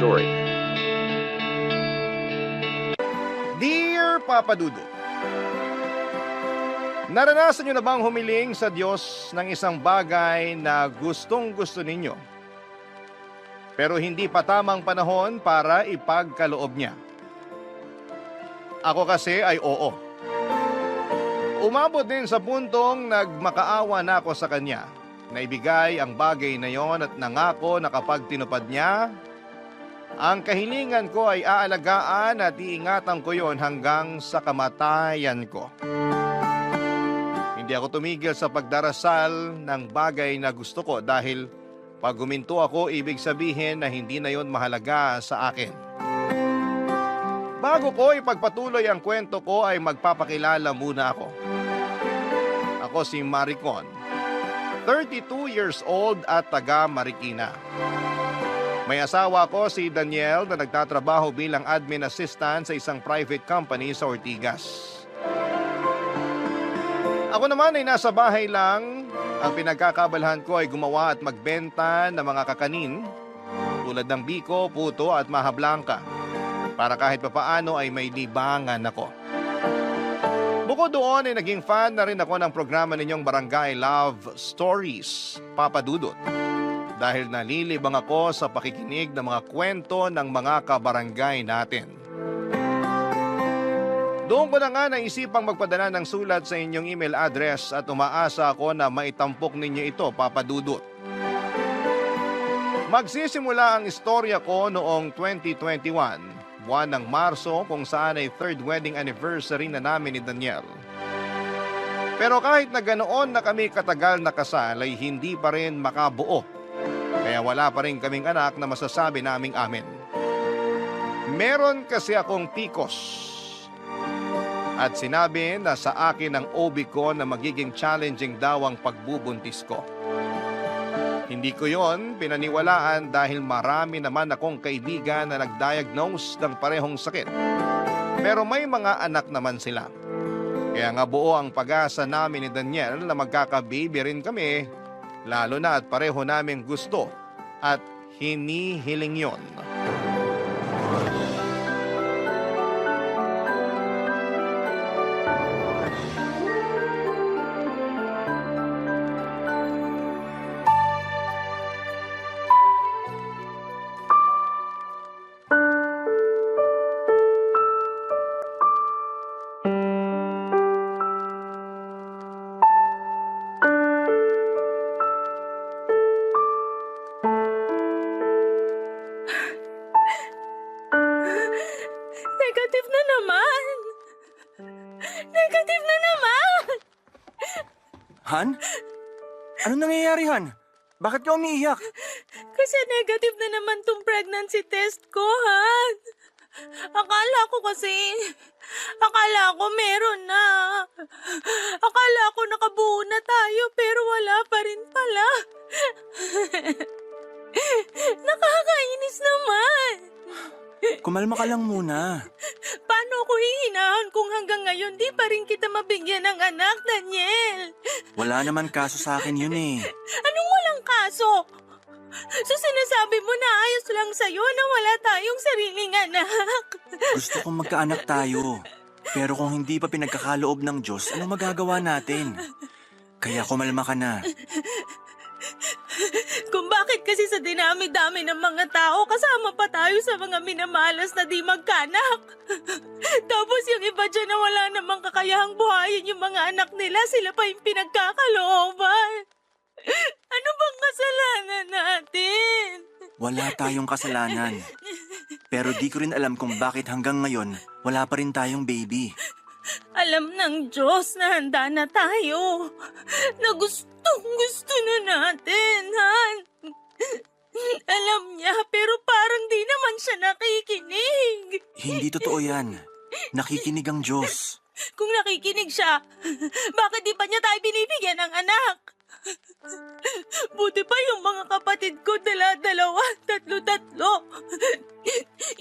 story. Dear Papa Dudut, naranasan niyo na bang humiling sa Diyos ng isang bagay na gustong-gusto ninyo, pero hindi pa tamang panahon para ipagkaloob niya? Ako kasi ay oo. Umabot din sa puntong nagmakaawa na ako sa Kanya na ibigay ang bagay na yon at nangako na kapag tinupad niya, ang kahilingan ko ay aalagaan at iingatan ko yon hanggang sa kamatayan ko. Hindi ako tumigil sa pagdarasal ng bagay na gusto ko dahil pag guminto ako, ibig sabihin na hindi na yon mahalaga sa akin. Bago ko ipagpatuloy ang kwento ko ay magpapakilala muna ako. Ako si Maricon, 32 years old at taga Marikina. May asawa ko si Daniel na nagtatrabaho bilang admin assistant sa isang private company sa Ortigas. Ako naman ay nasa bahay lang. Ang pinagkakabalahan ko ay gumawa at magbenta ng mga kakanin tulad ng biko, puto at maha blanca para kahit papaano ay may libangan ako. Bukod doon ay naging fan na rin ako ng programa ninyong Barangay Love Stories, Papa Dudut. Dahil nalilibang ako sa pakikinig ng mga kwento ng mga kabarangay natin. Doon ko na nga naisipang magpadala ng sulat sa inyong email address at umaasa ako na maitampok ninyo ito, Papa Dudut. Magsisimula ang istorya ko noong 2021, buwan ng Marso kung saan ay third wedding anniversary na namin ni Daniel. Pero kahit na ganoon na kami katagal na kasal ay hindi pa rin makabuo. Kaya wala pa rin kaming anak na masasabi naming amin. Meron kasi akong PCOS. At sinabi na sa akin ng OB ko na magiging challenging daw ang pagbubuntis ko. Hindi ko yon pinaniwalaan dahil marami naman akong kaibigan na nag-diagnose ng parehong sakit. Pero may mga anak naman sila. Kaya nga buo ang pag-asa namin ni Daniel na magkakababy rin kami, lalo na at pareho namin gusto at hinihiling yon. Negative na naman! Negative na naman! Han? Ano nangyayari, Han? Bakit ka umiiyak? Kasi negative na naman tong pregnancy test ko, Han. Akala ko meron na. Akala ko nakabuo na tayo pero wala pa rin pala. Nakakainis naman. Kumalma ka lang muna. Paano ako hihinahan kung hanggang ngayon di pa rin kita mabigyan ng anak, Daniel? Wala naman kaso sa akin yun eh. Anong walang kaso? So sinasabi mo na ayos lang sa'yo na wala tayong sariling anak? Gusto kong magkaanak tayo. Pero kung hindi pa pinagkakaloob ng Diyos, ano magagawa natin? Kaya kumalma ka na. Kung bakit kasi sa dinami-dami ng mga tao, kasama pa tayo sa mga minamalas na di magkanak. Tapos yung iba dyan na wala namang kakayahang buhayin yung mga anak nila, sila pa yung pinagkakalooban. Ano bang kasalanan natin? Wala tayong kasalanan. Pero di ko rin alam kung bakit hanggang ngayon, wala pa rin tayong baby. Alam ng Diyos na handa na tayo. Na gustong-gusto na natin, Han. Alam niya, pero parang di naman siya nakikinig. Hindi totoo yan. Nakikinig ang Diyos. Kung nakikinig siya, bakit di pa niya tayo binibigyan ng anak? Buti pa yung mga kapatid ko, dala-dalawa, tatlo-tatlo.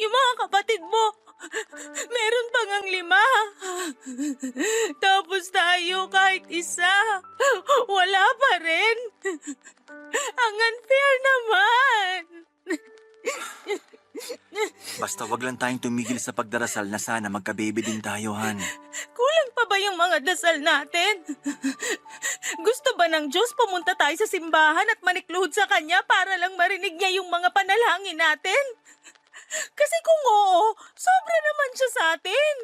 Yung mga kapatid mo, meron pa ngang 5. Tapos tayo kahit isa, wala pa rin. Ang unfair naman. Basta wag lang tayong tumigil sa pagdarasal na sana magka-baby din tayo, Han. Kulang pa ba yung mga dasal natin? Gusto ba ng Diyos pumunta tayo sa simbahan at manikluhod sa Kanya para lang marinig niya yung mga panalangin natin? Kasi kung oo, sobra naman siya sa atin.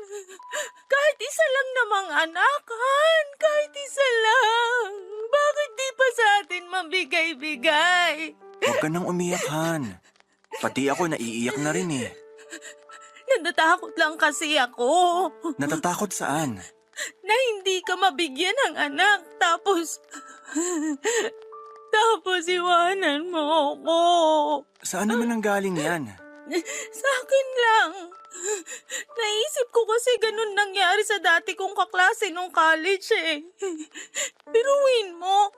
Kahit isa lang namang anak, Han. Kahit isa lang. Bakit di pa sa atin mabigay-bigay? Huwag ka nang umiyak, Han. Pati ako naiiyak na rin eh. Natatakot lang kasi ako. Natatakot saan? Na hindi ka mabigyan ng anak. Tapos iwanan mo ako. Saan naman ang galing yan? Sa akin lang. Naisip ko kasi ganun nangyari sa dati kong kaklase nung college eh. Biruin mo.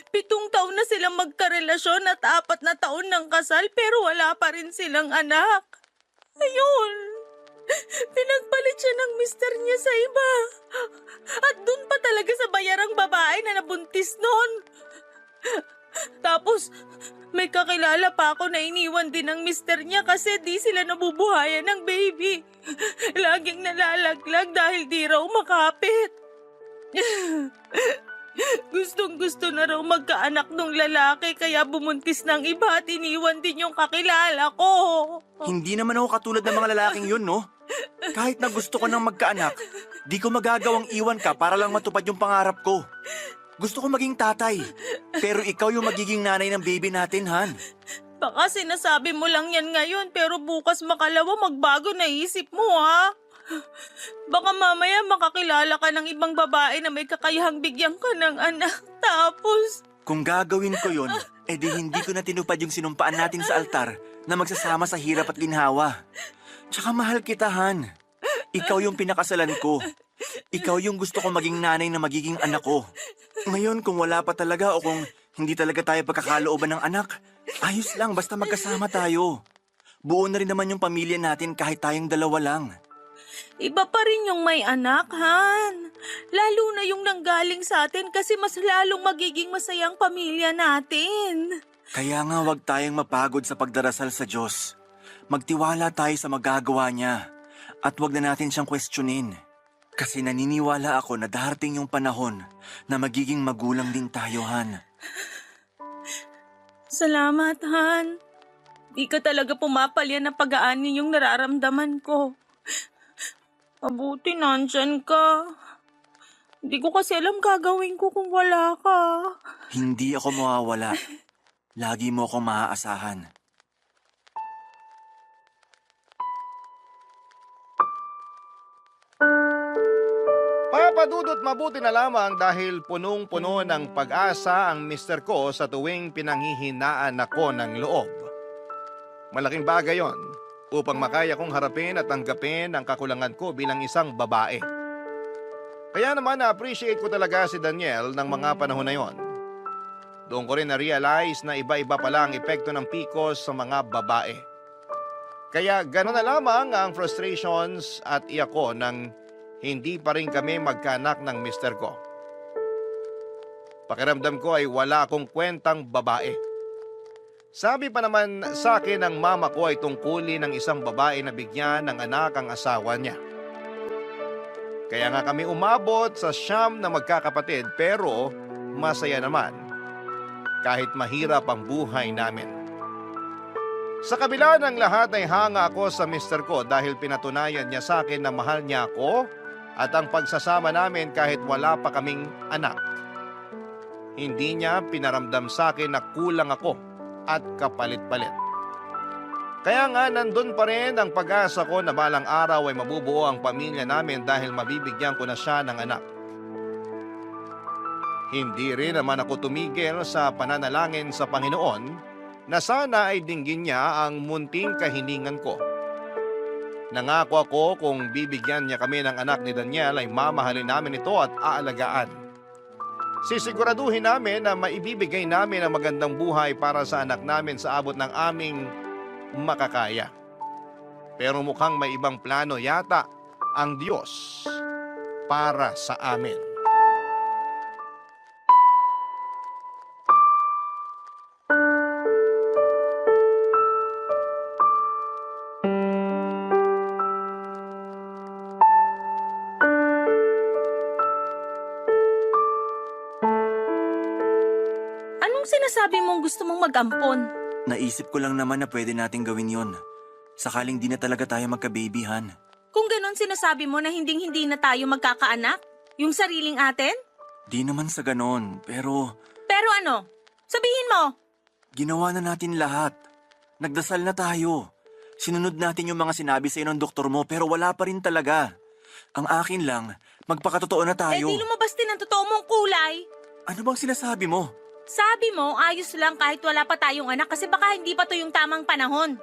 7 taon na silang magkarelasyon at 4 na taon ng kasal pero wala pa rin silang anak. Ayun. Pinagpalit siya ng mister niya sa iba. At dun pa talaga sa bayarang babae na nabuntis noon. Tapos, may kakilala pa ako na iniwan din ng mister niya kasi di sila nabubuhayan ng baby. Laging nalalaglag dahil di raw makapit. Gustong-gusto na raw magkaanak nung lalaki kaya bumuntis ng iba at iniwan din yung kakilala ko. Hindi naman ako katulad ng mga lalaking yun, no? Kahit na gusto ko nang magkaanak, di ko magagawang iwan ka para lang matupad yung pangarap ko. Gusto ko maging tatay, pero ikaw yung magiging nanay ng baby natin, Han. Baka sinasabi mo lang yan ngayon pero bukas makalawa magbago na isip mo ha. Baka mamaya makakilala ka ng ibang babae na may kakayahang bigyan ka ng anak. Tapos... Kung gagawin ko yun, edi hindi ko na tinupad yung sinumpaan natin sa altar na magsasama sa hirap at ginhawa. Tsaka mahal kita, Han. Ikaw yung pinakasalan ko. Ikaw yung gusto ko maging nanay na magiging anak ko. Ngayon, kung wala pa talaga o kung hindi talaga tayo pagkakalooban ng anak, ayos lang, basta magkasama tayo. Buo na rin naman yung pamilya natin kahit tayong dalawa lang. Iba pa rin yung may anak, Han. Lalo na yung nanggaling sa atin kasi mas lalong magiging masayang pamilya natin. Kaya nga wag tayong mapagod sa pagdarasal sa Diyos. Magtiwala tayo sa magagawa niya at wag na natin siyang questionin. Kasi naniniwala ako na darating yung panahon na magiging magulang din tayo, Han. Salamat, Han. Di ka talaga pumapalya na pag-aani yung nararamdaman ko. Mabuti nandyan ka. Hindi ko kasi alam gagawin ko kung wala ka. Hindi ako mawawala. Lagi mo akong maaasahan. Papadudot mabuti na lamang dahil punong-puno ng pag-asa ang mister ko sa tuwing pinanghihinaan ako ng loob. Malaking bagay yon upang makaya kong harapin at tanggapin ang kakulangan ko bilang isang babae. Kaya naman na-appreciate ko talaga si Daniel ng mga panahon na yon. Doon ko rin na-realize na iba-iba pala ang epekto ng PCOS sa mga babae. Kaya gano'n na lamang ang frustrations at iyak ko nang hindi pa rin kami magkaanak ng mister ko. Pakiramdam ko ay wala akong kwentang babae. Sabi pa naman sa akin ng mama ko ay tungkulin ng isang babae na bigyan ng anak ang asawa niya. Kaya nga kami umabot sa 9 na magkakapatid pero masaya naman kahit mahirap ang buhay namin. Sa kabila ng lahat ay hanga ako sa mister ko dahil pinatunayan niya sa akin na mahal niya ako at ang pagsasama namin kahit wala pa kaming anak. Hindi niya pinaramdam sa akin na kulang ako at kapalit-palit. Kaya nga nandun pa rin ang pag-asa ko na balang araw ay mabubuo ang pamilya namin dahil mabibigyan ko na siya ng anak. Hindi rin naman ako tumigil sa pananalangin sa Panginoon na sana ay dinggin niya ang munting kahilingan ko. Nangako ako kung bibigyan niya kami ng anak ni Daniel ay mamahalin namin ito at aalagaan. Sisiguraduhin namin na maibibigay namin ang magandang buhay para sa anak namin sa abot ng aming makakaya. Pero mukhang may ibang plano yata ang Diyos para sa amin. Anong sinasabi mong gusto mong mag-ampon? Naisip ko lang naman na pwede nating gawin yon. Sakaling di na talaga tayo magka-baby, Han. Kung ganon sinasabi mo na hinding-hindi na tayo magkakaanak? Yung sariling atin? Di naman sa ganon, pero Pero ano? Sabihin mo! ginawa na natin lahat. Nagdasal na tayo. Sinunod natin yung mga sinabi sa ng doktor mo pero wala pa rin talaga. Ang akin lang, magpakatotoo na Eh tayo. di lumabas din ang totoo mong kulay. Ano bang sinasabi mo? Sabi mo, ayos lang kahit wala pa tayong anak kasi baka hindi pa to yung tamang panahon.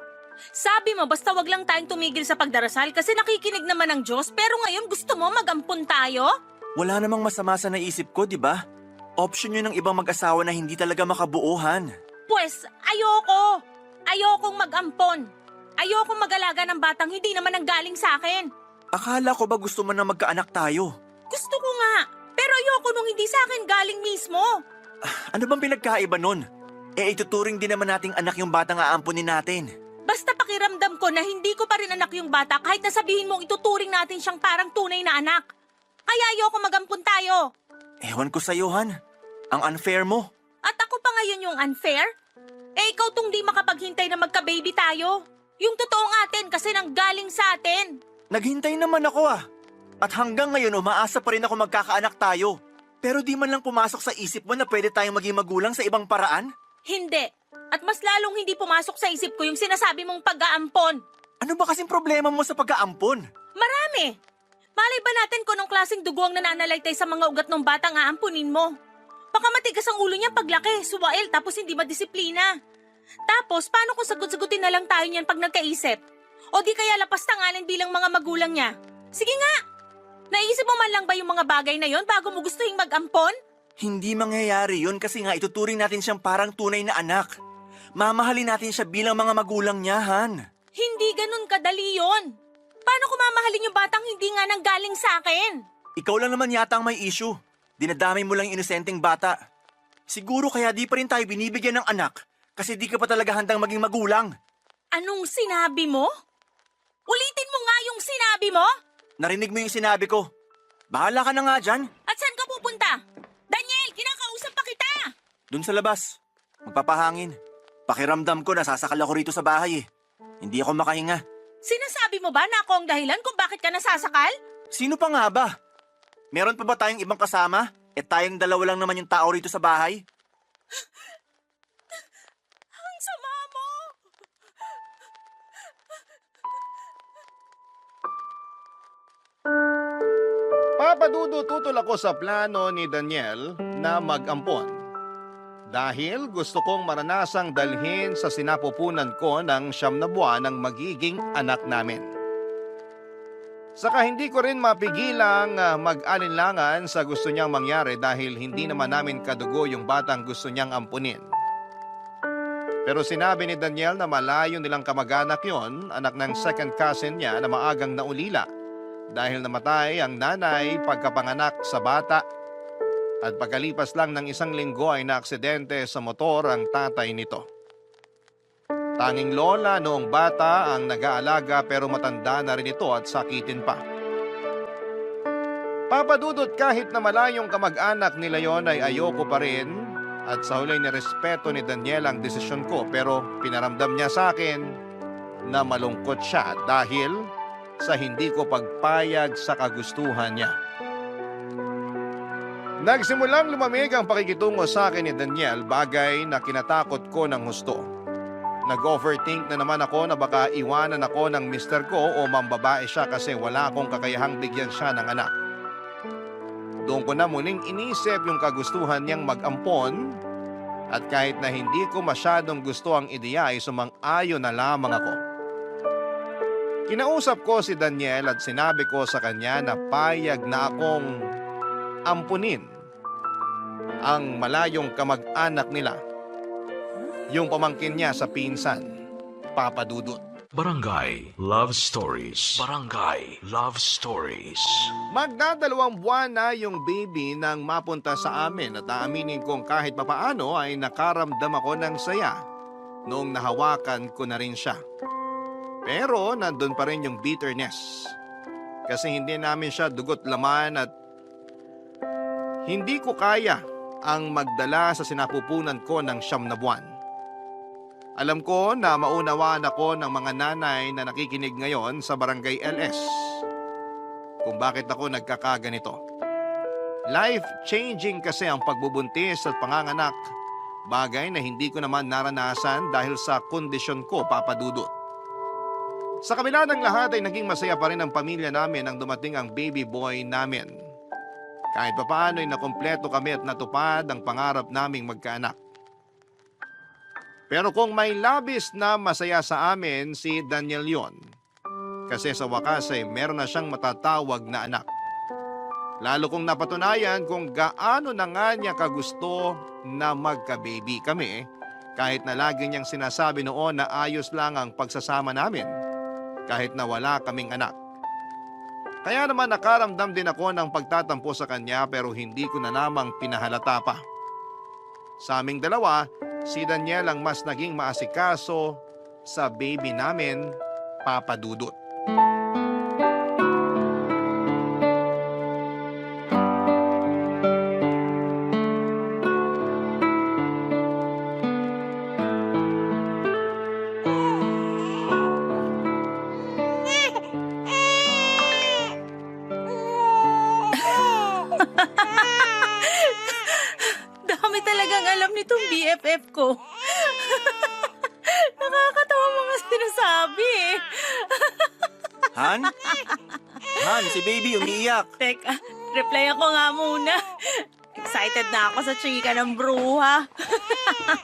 Sabi mo, basta wag lang tayong tumigil sa pagdarasal kasi nakikinig naman ng Diyos pero ngayon gusto mo mag-ampon tayo? Wala namang masama sa naisip ko, di ba? Option yun ng ibang mag-asawa na hindi talaga makabuuhan. Pues, ayoko. Ayokong mag-ampon. Ayokong mag-alaga ng batang hindi naman nanggaling sa akin. Akala ko ba gusto mo na magkaanak tayo? Gusto ko nga, pero ayoko nung hindi sa akin galing mismo. Ano bang pinagkaiba nun? Ituturing din naman nating anak yung batang aampunin natin. Basta pakiramdam ko na hindi ko pa rin anak yung bata kahit nasabihin mong ituturing natin siyang parang tunay na anak. Kaya ayoko mag-ampon tayo. Ewan ko sa'yo, Han. Ang unfair mo. At ako pa ngayon yung unfair? Ikaw tong di makapaghintay na magka-baby tayo. Yung totoong atin kasi nanggaling sa atin. Naghintay naman ako At hanggang ngayon umaasa pa rin ako magkakaanak tayo. Pero di man lang pumasok sa isip mo na pwede tayong maging magulang sa ibang paraan? Hindi. At mas lalong hindi pumasok sa isip ko yung sinasabi mong pag-aampon. Ano ba kasing problema mo sa pag-aampon? Marami. Malay ba natin kung anong klaseng dugo ang nananalaytay sa mga ugat ng batang aampunin mo? Baka matigas ang ulo niya paglaki, suwail tapos hindi madisiplina. Tapos, paano kung sagot-sagutin na lang tayo niyan pag nagkaisip? O di kaya lapas tangalan bilang mga magulang niya? Sige nga! Naisip mo man lang ba yung mga bagay na yon bago mo gustuhin mag-ampon? Hindi mangyayari yun kasi nga ituturing natin siyang parang tunay na anak. Mamahalin natin siya bilang mga magulang niya, Han. Hindi ganun kadali yon. Paano ko mamahalin yung batang hindi nga nanggaling sa akin? Ikaw lang naman yata ang may issue. Dinadamay mo lang yung inosenteng bata. Siguro kaya di pa rin tayo binibigyan ng anak kasi di ka pa talaga handang maging magulang. Anong sinabi mo? Ulitin mo nga yung sinabi mo? Narinig mo yung sinabi ko. Bahala ka na nga dyan. At saan ka pupunta? Daniel, kinakausap pa kita! Dun sa labas. Magpapahangin. Pakiramdam ko nasasakal ako rito sa bahay Hindi ako makahinga. Sinasabi mo ba na ako ang dahilan kung bakit ka nasasakal? Sino pa nga ba? Meron pa ba tayong ibang kasama? Tayong dalawa lang naman yung tao rito sa bahay. Ang sama mo! Papadudot tutol ako sa plano ni Daniel na mag-ampon. Dahil gusto kong maranasang dalhin sa sinapupunan ko ng 9 na buwan ng magiging anak namin. Saka hindi ko rin mapigilang mag-alinlangan sa gusto niyang mangyari dahil hindi naman namin kadugo yung batang gusto niyang ampunin. Pero sinabi ni Daniel na malayo nilang kamag-anak yon, anak ng second cousin niya na maagang naulila dahil namatay ang nanay pagkapanganak sa bata at pagkalipas lang ng 1 linggo ay naaksidente sa motor ang tatay nito. Tanging lola noong bata ang nag-aalaga pero matanda na rin ito at sakitin pa. Papadudot kahit na malayong kamag-anak nila yon ay ayoko pa rin at sa huli nirespeto ni Daniel ang desisyon ko pero pinaramdam niya sa akin na malungkot siya dahil sa hindi ko pagpayag sa kagustuhan niya. Nagsimulang lumamig ang pakikitungo sa akin ni Daniel, bagay na kinatakot ko ng husto. Nag-overthink na naman ako na baka iwanan ako ng mister ko o mambabae siya kasi wala akong kakayahang bigyan siya ng anak. Doon ko na muling inisip yung kagustuhan niyang mag-ampon at kahit na hindi ko masyadong gusto ang ideya ay sumang-ayon na lamang ako. Kinausap ko si Daniel at sinabi ko sa kanya na payag na akong ampunin ang malayong kamag-anak nila, yung pamangkin niya sa pinsan, Papa Dudut. Barangay Love Stories. Barangay Love Stories. Magdadalawang buwan na yung baby nang mapunta sa amin at aaminin kong kahit papaano ay nakaramdam ako ng saya noong nahawakan ko na rin siya. Pero nandun pa rin yung bitterness kasi hindi namin siya dugot laman at hindi ko kaya ang magdala sa sinapupunan ko ng 9 na buwan. Alam ko na maunawaan ako ng mga nanay na nakikinig ngayon sa Barangay LS kung bakit ako nagkakaganito. Life-changing kasi ang pagbubuntis at panganganak, bagay na hindi ko naman naranasan dahil sa kondisyon ko, Papa Dudut. Sa kabila ng lahat ay naging masaya pa rin ang pamilya namin nang dumating ang baby boy namin. Kahit papaano ay nakumpleto kami at natupad ang pangarap naming magkaanak. Pero kung may labis na masaya sa amin si Daniel yon, kasi sa wakas ay meron na siyang matatawag na anak. Lalo kong napatunayan kung gaano na nga niya kagusto na magka-baby kami, kahit na lagi niyang sinasabi noon na ayos lang ang pagsasama namin kahit na wala kaming anak. Kaya naman nakaramdam din ako ng pagtatampo sa kanya pero hindi ko na namang pinahalata pa. Sa aming dalawa, si Daniel ang mas naging maasikaso sa baby namin, Papa Dudut. Dami talagang alam nitong BFF ko. Nakakatawa mga sinasabi eh. Han? Han, si baby umiiyak. Teka, reply ako nga muna. Excited na ako sa chika ng bruha.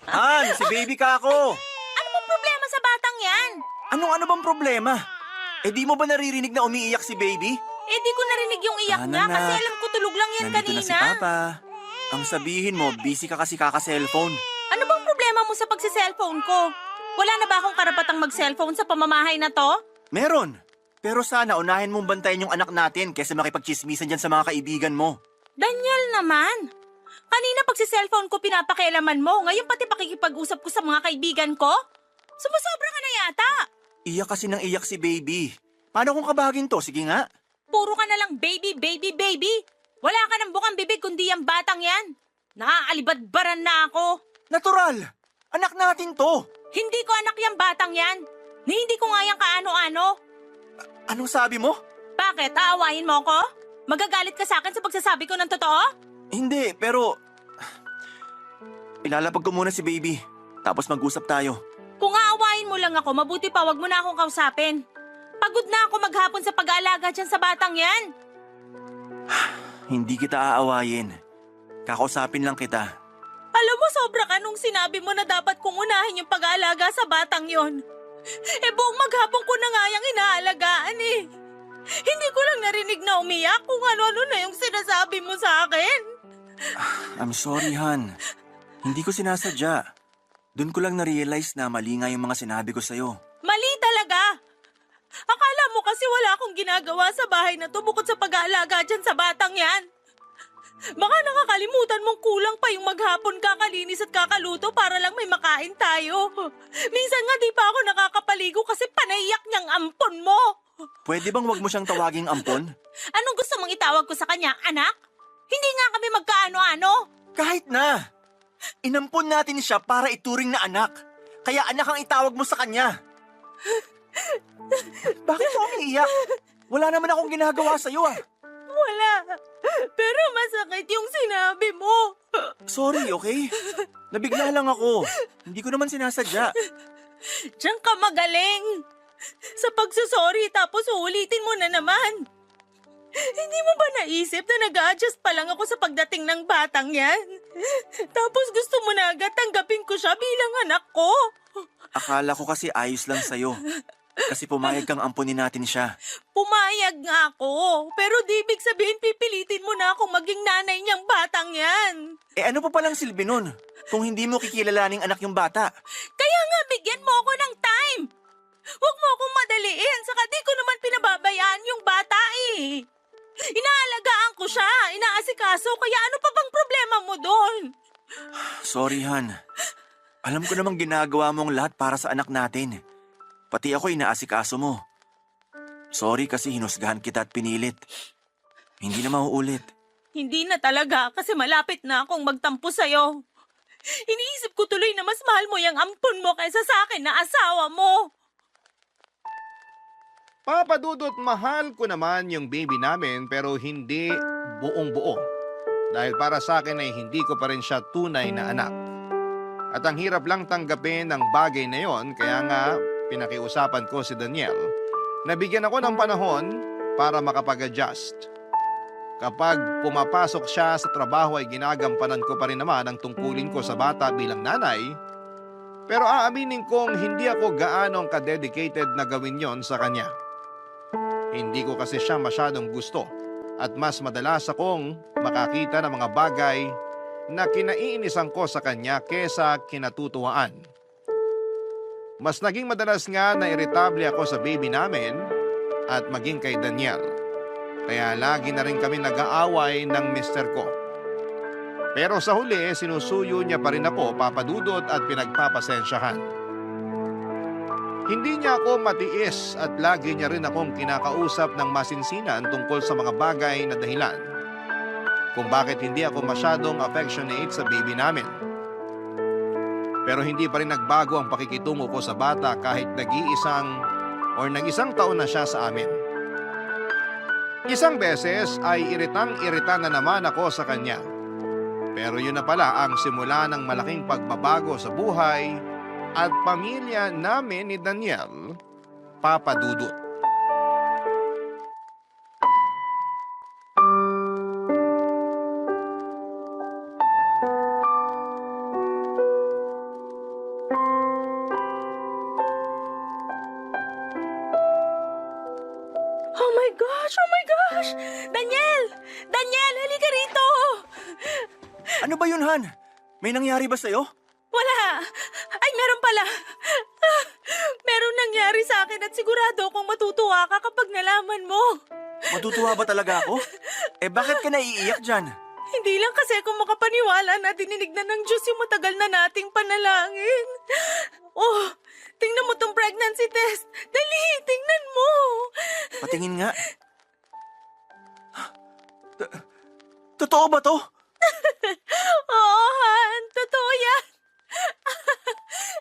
Han, si baby ka ako. Ano bang problema sa batang yan? Ano bang problema? Eh di mo ba naririnig na umiiyak si baby? Eh di ko narinig yung iyak Ano niya na? kasi alam ko tulog lang yan Nandito kanina. na si Papa. Ang sabihin mo, busy ka kasi kaka-cellphone. Ano bang problema mo sa pagsi-cellphone ko? Wala na ba akong karapatang mag-cellphone sa pamamahay na to? Meron. Pero sana unahin mong bantayan yung anak natin kaysa makipagchismisan dyan sa mga kaibigan mo. Daniel naman. Kanina pagsi-cellphone ko pinapakialaman mo. Ngayon pati pakikipag-usap ko sa mga kaibigan ko? Sumusobra ka na yata. Iyak kasi ng iyak si baby. Paano kung kabagin to? Sige nga. Puro ka na lang baby, baby, baby. Wala ka ng bukang bibig kundi ang batang yan. Naaalibadbaran na ako. Natural! Anak natin to! Hindi ko anak yung batang yan. Ni hindi ko nga yung kaano-ano. Anong sabi mo? Bakit? Aawayin mo ko? Magagalit ka sa akin sa pagsasabi ko ng totoo? Hindi, pero... Ilalapag ko muna si baby. Tapos mag-usap tayo. Kung aawayin mo lang ako, mabuti pa wag mo na akong kausapin. Pagod na ako maghapon sa pag-aalaga dyan sa batang yan. Hindi kita aawayin. Kakausapin lang kita. Alam mo, sobra ka nung sinabi mo na dapat kong unahin yung pag-aalaga sa batang yon. Eh buong maghapon ko na nga yung inaalagaan eh. Hindi ko lang narinig na umiyak kung ano-ano na yung sinasabi mo sa akin. I'm sorry, Han. Hindi ko sinasadya. Doon ko lang na-realize na mali nga yung mga sinabi ko sa'yo. Mali talaga. Akala mo kasi wala akong ginagawa sa bahay na to bukod sa pag-aalaga dyan sa batang yan. Baka nakakalimutan mong kulang pa yung maghapon kakalinis at kakaluto para lang may makain tayo. Minsan nga di pa ako nakakapaligo kasi panaiyak niyang ampon mo. Pwede bang wag mo siyang tawaging ampon? Anong gusto mong itawag ko sa kanya, anak? Hindi nga kami magkaano-ano. Kahit na! Inampon natin siya para ituring na anak. Kaya anak ang itawag mo sa kanya. Bakit mo umiiyak? Wala naman akong ginagawa sa'yo ah. Wala. Pero masakit yung sinabi mo. Sorry, okay? Nabigla lang ako. Hindi ko naman sinasadya. Diyan ka magaling. Sa pagsusorry tapos uulitin mo na naman. Hindi mo ba naisip na nag-a-adjust pa lang ako sa pagdating ng batang yan? Tapos gusto mo na agad tanggapin ko siya bilang anak ko. Akala ko kasi ayos lang sa'yo. Kasi pumayag kang ampunin natin siya. Pumayag nga ako. Pero di ibig sabihin pipilitin mo na akong maging nanay niyang batang yan. Eh ano pa palang silbi nun? Kung hindi mo kikilalaning anak yung bata. Kaya nga bigyan mo ako ng time. Huwag mo akong madaliin. Saka di ko naman pinababayaan yung bata eh. Inaalagaan ko siya. Inaasikaso. Kaya ano pa bang problema mo doon? Sorry, Han. Alam ko namang ginagawa mo ang lahat para sa anak natin. Pati ako inaasikaso mo. Sorry kasi hinusgahan kita at pinilit. Hindi na mauulit. Hindi na talaga kasi malapit na akong magtampo sa'yo. Iniisip ko tuloy na mas mahal mo yung ampon mo kaysa sa akin na asawa mo. Papa Dudut, mahal ko naman yung baby namin pero hindi buong buo. Dahil para sa akin ay hindi ko pa rin siya tunay na anak. At ang hirap lang tanggapin ng bagay na yon, kaya nga pinakiusapan ko si Daniel na bigyan ako ng panahon para makapag-adjust. Kapag pumapasok siya sa trabaho ay ginagampanan ko pa rin naman ang tungkulin ko sa bata bilang nanay. Pero aaminin kong hindi ako gaanong ka-dedicated na gawin yon sa kanya. Hindi ko kasi siya masyadong gusto at mas madalas akong makakita ng mga bagay na kinaiinisan ko sa kanya kesa kinatutuwaan. Mas naging madalas nga na irritable ako sa baby namin at maging kay Daniel. Kaya lagi na rin kami nag-aaway ng mister ko. Pero sa huli, sinusuyo niya pa rin ako, Papa Dudut, at pinagpapasensyahan. Hindi niya ako matiis at lagi niya rin akong kinakausap ng masinsinan tungkol sa mga bagay na dahilan kung bakit hindi ako masyadong affectionate sa baby namin. Pero hindi pa rin nagbago ang pakikitungo ko sa bata kahit nag-isang taon na siya sa amin. Isang beses ay iritang-irita na naman ako sa kanya. Pero yun na pala ang simula ng malaking pagbabago sa buhay at pamilya namin ni Daniel, Papa Dudut. Oh my gosh! Oh my gosh! Daniel! Daniel, halika rito! Ano ba yun, Han? May nangyari ba sa'yo? Wala! Ay, meron pala! Merong nangyari sa akin at sigurado akong matutuwa ka kapag nalaman mo. Matutuwa ba talaga ako? Bakit ka naiiyak dyan? Hindi lang kasi ako makapaniwala na dininig na ng Diyos yung matagal na nating panalangin. Oh, tingnan mo tong pregnancy test. Dali, tingnan mo. Patingin nga. Totoo ba to? Oo, Han. Totoo yan.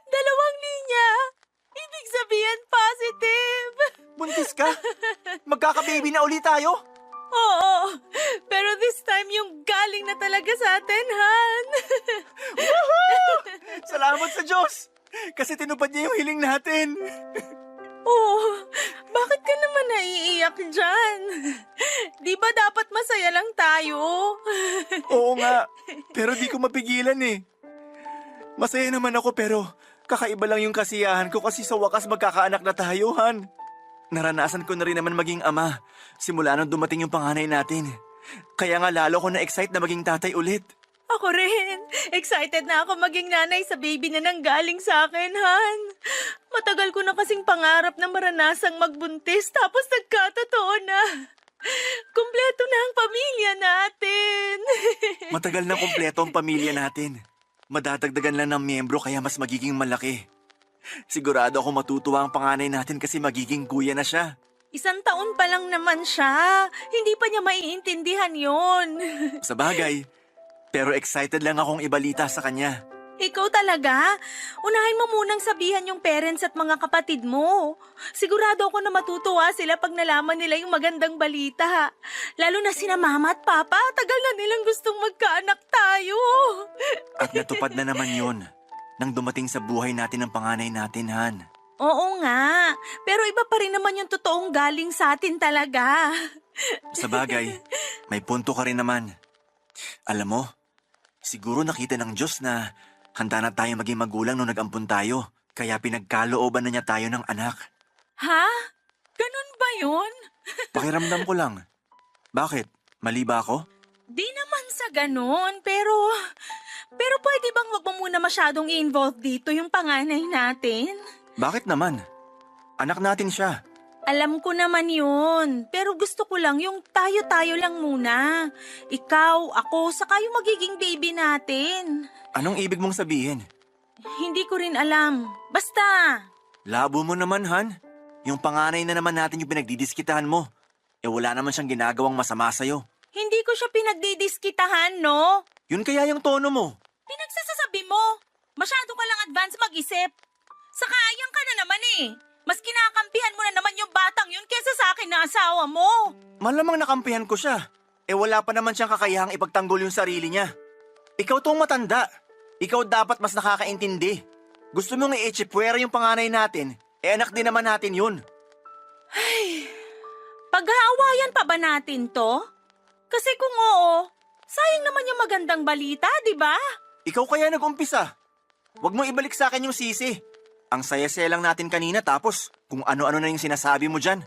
2 linya. Ibig sabihin positive. Buntis ka? Magkaka-baby na ulit tayo? Oo, pero this time yung galing na talaga sa atin, Han. Salamat sa Diyos! Kasi tinupad niya yung hiling natin. Oh, bakit ka naman naiiyak dyan? Di ba dapat masaya lang tayo? Oo nga, pero di ko mapigilan eh. Masaya naman ako pero kakaiba lang yung kasiyahan ko kasi sa wakas magkakaanak na tayo, Han. Naranasan ko na rin naman maging ama simula nung dumating yung panganay natin. Kaya nga lalo ko na-excite na maging tatay ulit. Ako rin. Excited na ako maging nanay sa baby na nanggaling sa akin, Han. Matagal ko na kasing pangarap na maranasang magbuntis tapos nagkatotoo na. Kumpleto na ang pamilya natin. Matagal na kumpleto ang pamilya natin. Madadagdagan lang ng miyembro kaya mas magiging malaki. Sigurado ako matutuwa ang panganay natin kasi magiging kuya na siya. 1 taon pa lang naman siya. Hindi pa niya maiintindihan yon. Sa bagay, pero excited lang akong ibalita sa kanya. Ikaw talaga? Unahin mo munang sabihan yung parents at mga kapatid mo. Sigurado ako na matutuwa sila pag nalaman nila yung magandang balita. Lalo na sina mama at papa. Tagal na nilang gustong magkaanak tayo. At natupad na naman yun nang dumating sa buhay natin ang panganay natin, Han. Oo nga. Pero iba pa rin naman yung totoong galing sa atin talaga. Sa bagay, may punto ka rin naman. Alam mo, siguro nakita ng Diyos na handa na tayo maging magulang nung nag-ampun tayo. Kaya pinagkalooban na niya tayo ng anak. Ha? Ganun ba yun? Pakiramdam ko lang. Bakit? Mali ba ako? Di naman sa ganun, pero pwede bang wag mo muna masyadong i-involve dito yung panganay natin? Bakit naman? Anak natin siya. Alam ko naman yun, pero gusto ko lang yung tayo-tayo lang muna. Ikaw, ako, saka yung magiging baby natin. Anong ibig mong sabihin? Hindi ko rin alam. Basta. Labo mo naman, Han. Yung panganay na naman natin yung pinagdidiskitahan mo. Wala naman siyang ginagawang masama sa'yo. Hindi hindi ko siya pinagdidiskitahan, no? Yun kaya yung tono mo. Pinagsasasabi mo. Masyado ka lang advance mag-isip. Saka ayang ka na naman eh. Mas kinakampihan mo na naman yung batang yun kesa sa akin na asawa mo. Malamang nakampihan ko siya. Wala pa naman siyang kakayahang ipagtanggol yung sarili niya. Ikaw tong matanda. Ikaw dapat mas nakakaintindi. Gusto mong i-echipwera yung panganay natin, anak din naman natin yun. Pag-aawayan pa ba natin to? Kasi kung oo, sayang naman yung magandang balita, di ba? Ikaw kaya nag-umpisa. Huwag mo ibalik sa akin yung sisi. Ang saya-saya lang natin kanina tapos kung ano-ano na yung sinasabi mo dyan.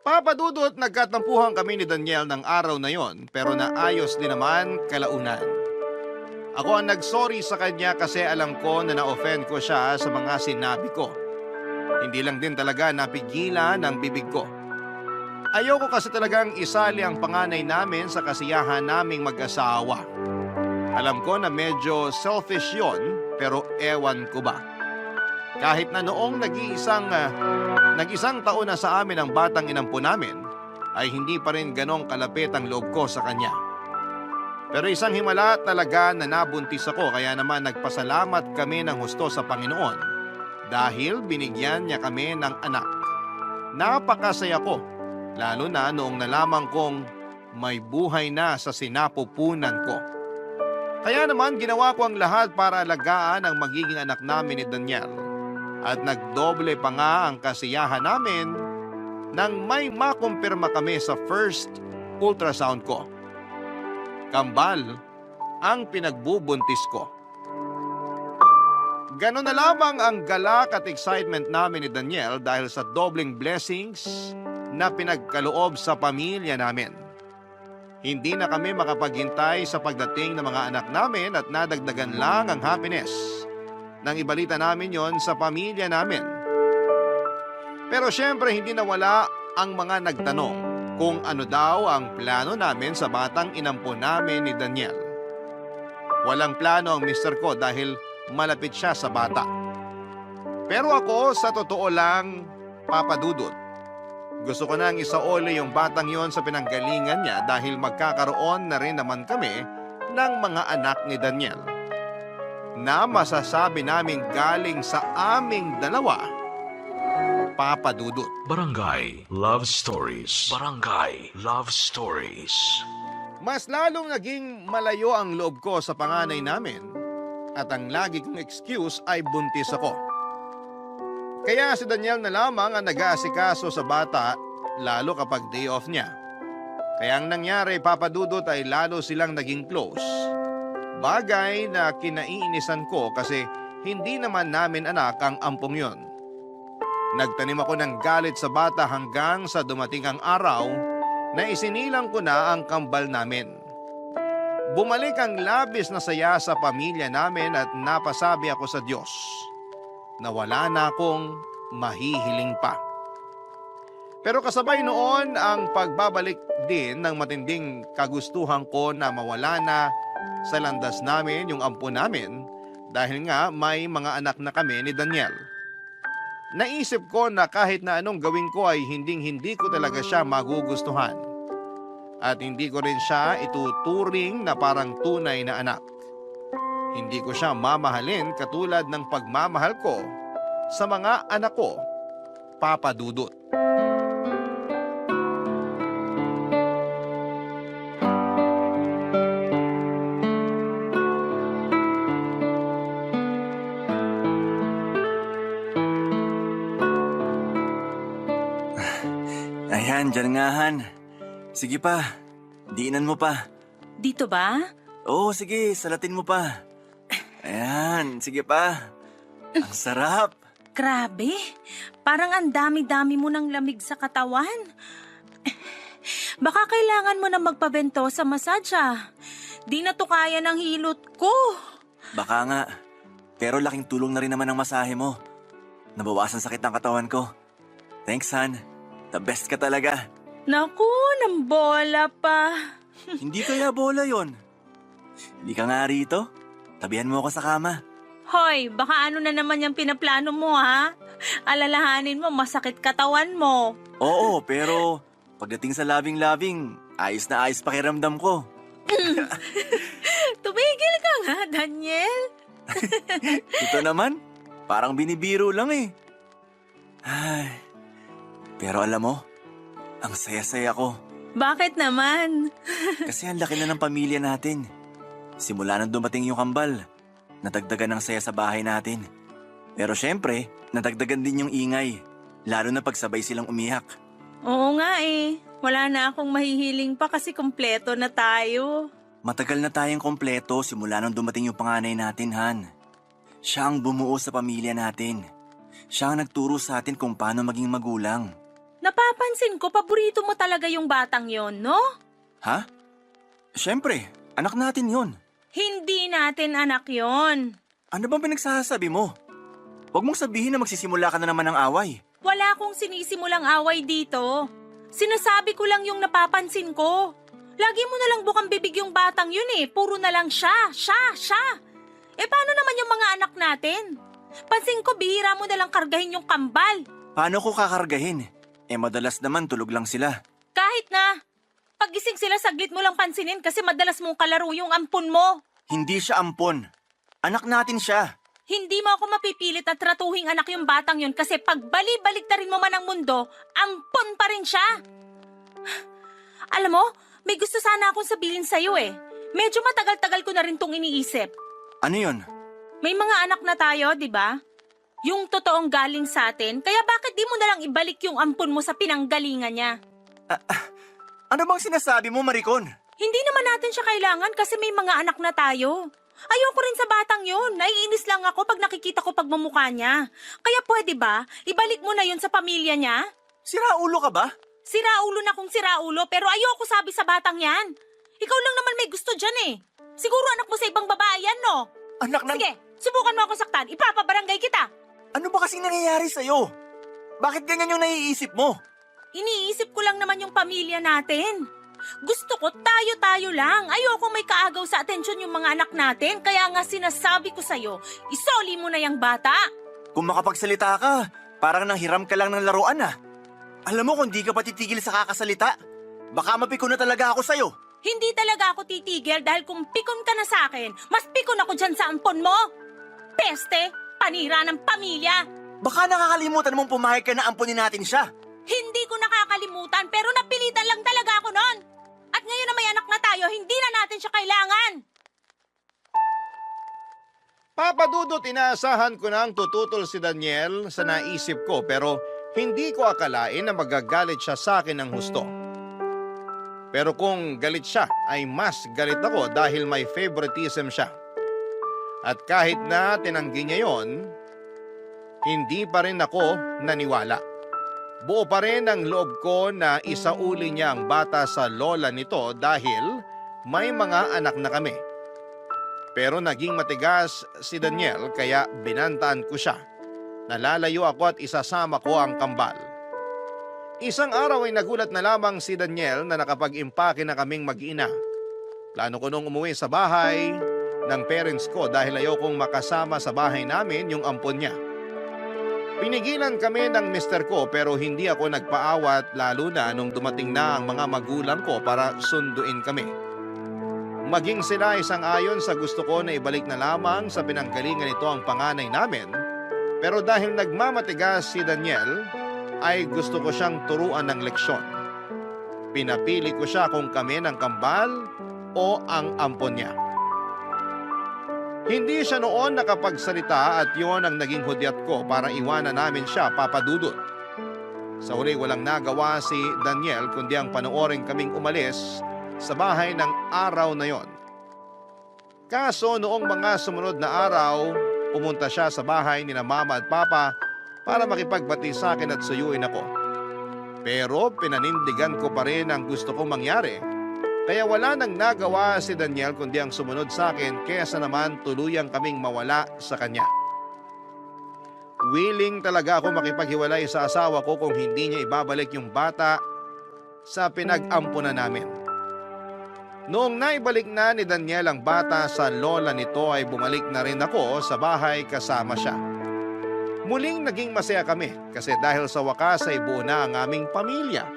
Papa Dudut, nagkatampuhan kami ni Daniel ng araw na yon pero naayos din naman kalaunan. Ako ang nagsorry sa kanya kasi alam ko na na-offend ko siya sa mga sinabi ko. Hindi lang din talaga napigilan ang bibig ko. Ayoko kasi talagang isali ang panganay namin sa kasiyahan naming mag-asawa. Alam ko na medyo selfish yon pero ewan ko ba. Kahit na noong nag-isang taon na sa amin ang batang inampo namin, ay hindi pa rin ganong kalapit ang loob ko sa kanya. Pero isang himala talaga na nabuntis ako kaya naman nagpasalamat kami ng husto sa Panginoon dahil binigyan niya kami ng anak. Napakasaya ko, lalo na noong nalaman kong may buhay na sa sinapupunan ko. Kaya naman ginawa ko ang lahat para alagaan ang magiging anak namin ni Daniel. At nagdoble pa nga ang kasiyahan namin nang may makumpirma kami sa first ultrasound ko. Kambal ang pinagbubuntis ko. Ganon na lamang ang galak at excitement namin ni Daniel dahil sa dobling blessings na pinagkaloob sa pamilya namin. Hindi na kami makapaghintay sa pagdating ng mga anak namin at nadagdagan lang ang happiness nang ibalita namin yon sa pamilya namin. Pero syempre hindi nawala ang mga nagtanong kung ano daw ang plano namin sa batang inampo namin ni Daniel. Walang plano ang mister ko dahil malapit siya sa bata. Pero ako sa totoo lang, Papa Dudut, gusto ko nang isaoli yung batang yon sa pinanggalingan niya dahil magkakaroon na rin naman kami ng mga anak ni Daniel na masasabi namin galing sa aming dalawa, Papa Dudut. Barangay Love Stories. Barangay Love Stories. Mas lalong naging malayo ang loob ko sa panganay namin at ang lagi kong excuse ay buntis ako. Kaya si Daniel na lamang ang nag-aasikaso sa bata lalo kapag day off niya. Kaya ang nangyari, Papa Dudut, ay lalo silang naging close. Bagay na kinaiinisan ko kasi hindi naman namin anak ang ampong yon. Nagtanim ako ng galit sa bata hanggang sa dumating ang araw na isinilang ko na ang kambal namin. Bumalik ang labis na saya sa pamilya namin at napasabi ako sa Diyos na wala na akong mahihiling pa. Pero kasabay noon ang pagbabalik din ng matinding kagustuhan ko na mawala na sa landas namin yung ampo namin dahil nga may mga anak na kami ni Daniel. Naisip ko na kahit na anong gawin ko ay hindi ko talaga siya magugustuhan. At hindi ko rin siya ituturing na parang tunay na anak. Hindi ko siya mamahalin katulad ng pagmamahal ko sa mga anak ko, Papa Dudut. Ayan, dyan nga, Han. Sige pa, diinan mo pa. Dito ba? Oo, sige, salatin mo pa. Ayan, sige pa. Ang sarap. Grabe, parang ang dami-dami mo ng lamig sa katawan. Baka kailangan mo na magpabento sa masasya. Di na to kaya ng hilot ko. Baka nga. Pero laking tulong na rin naman ang masahe mo. Nabawasan sakit ng katawan ko. Thanks, Han. The best ka talaga. Naku, ng bola pa. Hindi kaya bola yon. Hindi ka nga rito. Tabihan mo ako sa kama. Hoy, baka ano na naman yung pinaplano mo, ha? Alalahanin mo, masakit katawan mo. Oo, pero Pagdating sa labing-labing, ayos na ayos pakiramdam ko. Tumigil ka nga, Daniel. Ito naman, parang binibiro lang eh. Ay, pero alam mo, ang saya-saya ko. Bakit naman? Kasi ang laki na ng pamilya natin. Simula nang dumating yung kambal, nadagdagan ng saya sa bahay natin. Pero syempre, nadagdagan din yung ingay, lalo na pagsabay silang umiyak. Oo nga eh. Wala na akong mahihiling pa kasi kumpleto na tayo. Matagal na tayong kompleto simula nung dumating yung panganay natin, Han. Siya ang bumuo sa pamilya natin. Siya ang nagturo sa atin kung paano maging magulang. Napapansin ko, paborito mo talaga yung batang yon, no? Ha? Siyempre, anak natin yon. Hindi natin anak yon. Ano bang pinagsasabi mo? Huwag mong sabihin na magsisimula ka na naman ng away. Wala akong sinisimulang away dito. Sinasabi ko lang yung napapansin ko. Lagi mo na lang bukang bibig yung batang yun eh. Puro na lang siya. Eh paano naman yung mga anak natin? Pansin ko, bihira mo na lang kargahin yung kambal. Paano ko kakargahin? Madalas naman tulog lang sila. Kahit na. Paggising sila, saglit mo lang pansinin kasi madalas mong kalaro yung ampon mo. Hindi siya ampon. Anak natin siya. Hindi mo ako mapipilit at tratuhing anak yung batang yun kasi pag bali-baliktarin mo man ang mundo, ampon pa rin siya. Alam mo, may gusto sana akong sabihin sa'yo eh. Medyo matagal-tagal ko na rin tong iniisip. Ano yun? May mga anak na tayo, di ba? Yung totoong galing sa atin, kaya bakit di mo na lang ibalik yung ampon mo sa pinanggalingan niya? Ano bang sinasabi mo, Maricon? Hindi naman natin siya kailangan kasi may mga anak na tayo. Ayoko rin sa batang yun. Naiinis lang ako pag nakikita ko pagmamukha niya. Kaya pwede ba, ibalik mo na yun sa pamilya niya? Siraulo ka ba? Siraulo na kung siraulo, pero ayoko sabi sa batang yan. Ikaw lang naman may gusto dyan eh. Siguro anak mo sa ibang babae yan, no? Anak ng... Sige, subukan mo ako saktan. Ipapabarangay kita. Ano ba kasing nangyayari sa'yo? Bakit ganyan yung naiisip mo? Iniisip ko lang naman yung pamilya natin. Gusto ko tayo-tayo lang. Ayoko may kaagaw sa atensyon yung mga anak natin. Kaya nga sinasabi ko sa'yo, isoli mo na yung bata. Kung makapagsalita ka, parang nanghiram ka lang ng laruan ah. Alam mo kung di ka pa titigil sa kakasalita, baka mapikon na talaga ako sa'yo. Hindi talaga ako titigil dahil kung pikon ka na sa akin, mas pikon ako dyan sa ampon mo. Peste, panira ng pamilya. Baka nakakalimutan mong pumayag ka na ampunin natin siya. Hindi ko nakakalimutan pero napilitan lang talaga ako noon. At ngayon na may anak na tayo, hindi na natin siya kailangan. Papa Dudut, inaasahan ko nang tututol si Daniel sa naisip ko pero hindi ko akalain na magagalit siya sa akin ng husto. Pero kung galit siya, ay mas galit ako dahil may favoritism siya. At kahit na tinanggi niya yon, hindi pa rin ako naniwala. Buo pa rin ang loob ko na isauli niya ang bata sa lola nito dahil may mga anak na kami. Pero naging matigas si Daniel kaya binantaan ko siya. Nalalayo ako at isasama ko ang kambal. Isang araw ay nagulat na lamang si Daniel na nakapag-impake na kaming mag-ina. Plano ko nung umuwi sa bahay ng parents ko dahil ayokong makasama sa bahay namin yung ampon niya. Pinigilan kami ng mister ko pero hindi ako nagpaawat lalo na nung dumating na ang mga magulang ko para sunduin kami. Maging sila isang ayon sa gusto ko na ibalik na lamang sa pinanggalingan nito ang panganay namin. Pero dahil nagmamatigas si Daniel, ay gusto ko siyang turuan ng leksyon. Pinapili ko siya kung kami ng kambal o ang ampon niya. Hindi siya noon nakapagsalita at yon ang naging hudyat ko para iwanan namin siya, Papa Dudut. Sa huli walang nagawa si Daniel kundi ang panoorin kaming umalis sa bahay ng araw na yon. Kaso noong mga sumunod na araw, pumunta siya sa bahay ni Mama at Papa para makipagbati sa akin at suyuin ako. Pero pinanindigan ko pa rin ang gusto kong mangyari. Kaya wala nang nagawa si Daniel kundi ang sumunod sa akin kaysa naman tuluyang kaming mawala sa kanya. Willing talaga ako makipaghiwalay sa asawa ko kung hindi niya ibabalik yung bata sa pinag-ampunan namin. Noong naibalik na ni Daniel ang bata sa lola nito ay bumalik na rin ako sa bahay kasama siya. Muling naging masaya kami kasi dahil sa wakas ay buo na ang aming pamilya.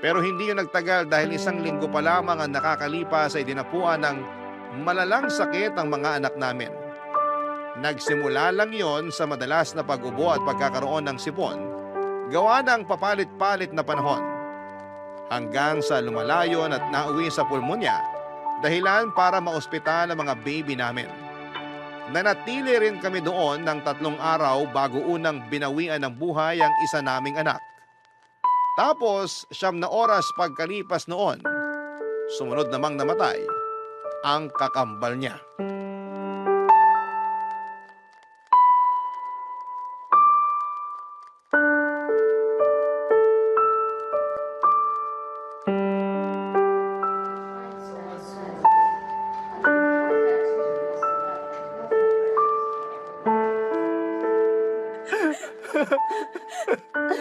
Pero hindi yun nagtagal dahil 1 linggo pa lamang ang nakakalipas ay dinapuan ng malalang sakit ang mga anak namin. Nagsimula lang yon sa madalas na pag-ubo at pagkakaroon ng sipon, gawa ng papalit-palit na panahon. Hanggang sa lumalayon at nauwi sa pulmonya, dahilan para maospital ang mga baby namin. Nanatili rin kami doon ng 3 araw bago unang binawian ng buhay ang isa naming anak. Tapos, 9 na oras pagkalipas noon, sumunod namang namatay ang kakambal niya.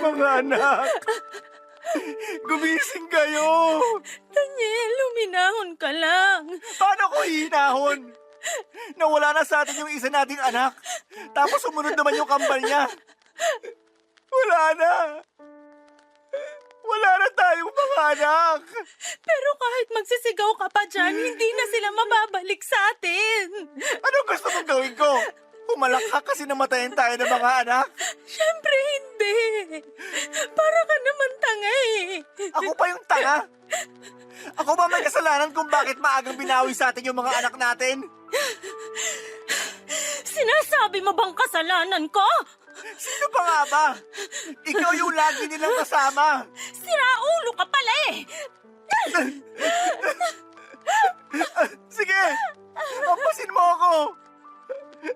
Mga anak! Gumising kayo! Daniel, luminahon ka lang. Paano ko hihinahon? Nawala na sa atin yung isa nating anak. Tapos sumunod naman yung kambal niya. Wala na. Wala na tayong mga anak. Pero kahit magsisigaw ka pa dyan, hindi na sila mababalik sa atin. Anong gusto mong gawin ko? Umalak ka kasi namatayin tayo ng mga anak. Siyempre hindi. Para ka naman tanga eh. Ako pa yung tanga. Ako ba may kasalanan kung bakit maagang binawi sa atin yung mga anak natin? Sinasabi mo bang kasalanan ko? Sino pa nga ba? Ikaw yung lagi nilang kasama. Siraulo ka pala eh. Sige, pampasin mo ako.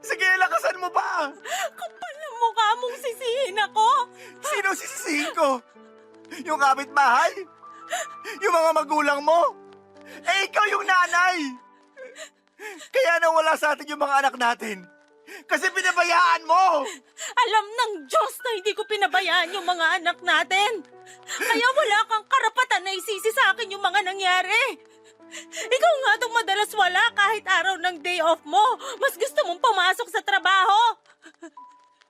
Sige, lakasan mo pa. Kapal na mukha mong sisihin ako. Sino sisisihin ko? Yung kapitbahay? Yung mga magulang mo? Eh, ikaw yung nanay. Kaya nawala sa atin yung mga anak natin. Kasi pinabayaan mo. Alam ng Diyos na hindi ko pinabayaan yung mga anak natin. Kaya wala kang karapatan na isisi sa akin yung mga nangyari. Ikaw nga itong madalas wala kahit araw ng day off mo. Mas gusto mong pumasok sa trabaho.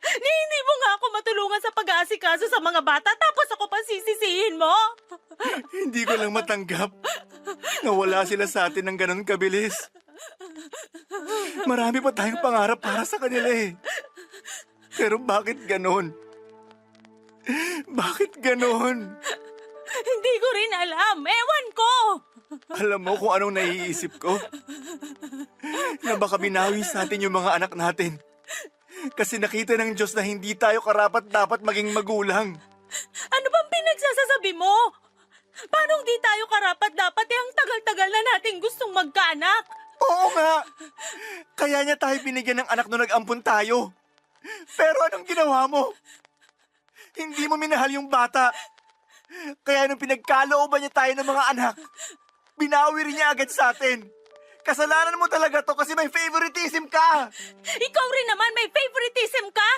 Hindi mo nga ako matulungan sa pag-aasikaso sa mga bata tapos ako pa sisisihin mo. Hindi ko lang matanggap. Nawala sila sa atin ng ganun kabilis. Marami pa tayong pangarap para sa kanila eh. Pero bakit ganun? Bakit ganun? Hindi ko rin alam. Ewan ko. Alam mo kung anong naiisip ko? Na baka binawi sa atin yung mga anak natin. Kasi nakita ng Diyos na hindi tayo karapat-dapat maging magulang. Ano bang pinagsasasabi mo? Paano di tayo karapat-dapat ang tagal-tagal na nating gustong magkaanak? Oo nga! Kaya niya tayo binigyan ng anak nung nag-ampun tayo. Pero anong ginawa mo? Hindi mo minahal yung bata. Kaya nung pinagkalooban niya tayo ng mga anak, binawi rin niya agad sa atin. Kasalanan mo talaga to kasi may favoritism ka. Ikaw rin naman may favoritism ka.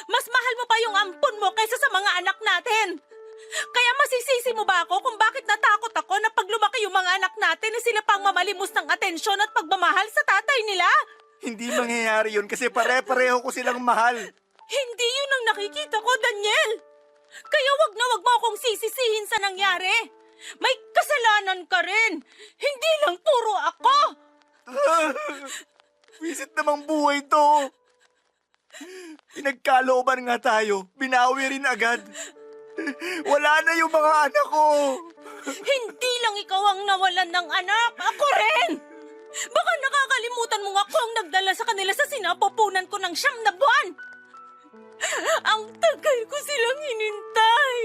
Mas mahal mo pa yung ampun mo kaysa sa mga anak natin. Kaya masisisi mo ba ako kung bakit natakot ako na pag lumaki yung mga anak natin na sila pang mamalimos ng atensyon at pagmamahal sa tatay nila? Hindi mangyayari yun kasi pare-pareho ko silang mahal. Hindi yun ang nakikita ko, Daniel. Kaya wag na wag mo akong sisisihin sa nangyari. May kasalanan ka rin. Hindi lang puro ako. Visit namang buhay to. Pinagkalooban nga tayo. Binawi rin agad. Wala na yung mga anak ko. Hindi lang ikaw ang nawalan ng anak. Ako rin. Baka nakakalimutan mo ako ang nagdala sa kanila sa sinapupunan ko ng 9 na buwan. Ang tagal ko silang hinintay.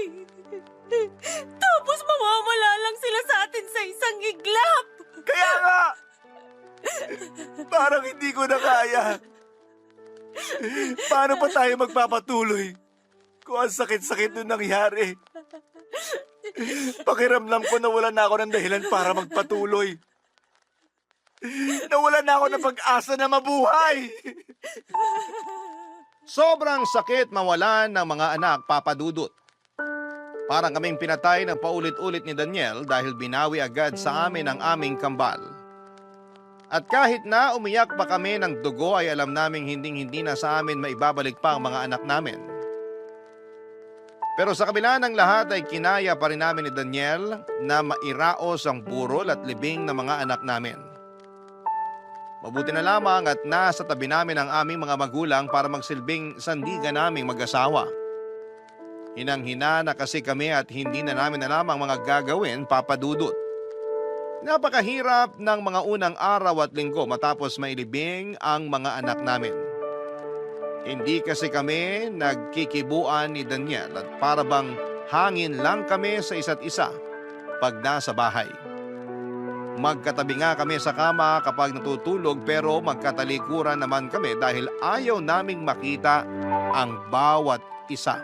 Tapos mawawala lang sila sa atin sa isang iglap. Kaya nga. Parang hindi ko na kaya. Paano pa tayo magpapatuloy? Kung ang sakit-sakit nung nangyari. Pakiramdam ko na wala na ako ng dahilan para magpatuloy. Nawala na ako ng pag-asa na mabuhay. Sobrang sakit mawalan ng mga anak, Papa Dudut. Parang kaming pinatay ng paulit-ulit ni Daniel dahil binawi agad sa amin ang aming kambal. At kahit na umiyak pa kami ng dugo ay alam naming hinding-hindi na sa amin maibabalik pa ang mga anak namin. Pero sa kabila ng lahat ay kinaya pa rin namin ni Daniel na mairaos ang burol at libing ng mga anak namin. Mabuti na lamang at nasa tabi namin ang aming mga magulang para magsilbing sandigan naming mag-asawa. Hinang-hina na kasi kami at hindi na namin alam ang mga gagawin, Papa Dudut. Napakahirap ng mga unang araw at linggo matapos mailibing ang mga anak namin. Hindi kasi kami nagkikibuan ni Daniel at para bang hangin lang kami sa isa't isa pag nasa bahay. Magkatabi nga kami sa kama kapag natutulog pero magkatalikuran naman kami dahil ayaw naming makita ang bawat isa.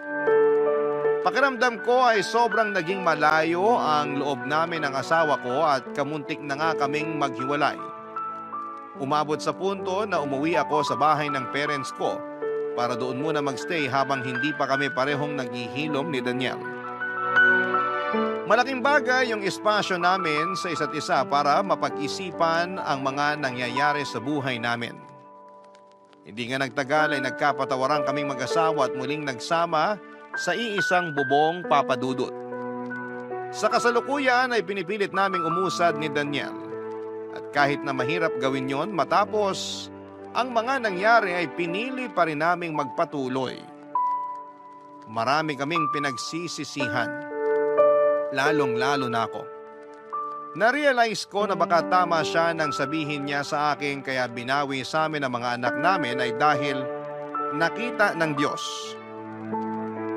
Pakiramdam ko ay sobrang naging malayo ang loob namin ng asawa ko at kamuntik na nga kaming maghiwalay. Umabot sa punto na umuwi ako sa bahay ng parents ko para doon muna magstay habang hindi pa kami parehong naghihilom ni Daniel. Malaking bagay yung espasyo namin sa isa't isa para mapag-isipan ang mga nangyayari sa buhay namin. Hindi nga nagtagal ay nagkapatawaran kaming mag-asawa at muling nagsama sa iisang bubong, Papa Dudut. Sa kasalukuyan ay pinipilit naming umusad ni Daniel. At kahit na mahirap gawin yon, matapos ang mga nangyari ay pinili pa rin naming magpatuloy. Marami kaming pinagsisisihan. Lalong-lalo na ako. Na-realize ko na baka tama siya nang sabihin niya sa akin kaya binawi sa amin ang mga anak namin ay dahil nakita ng Diyos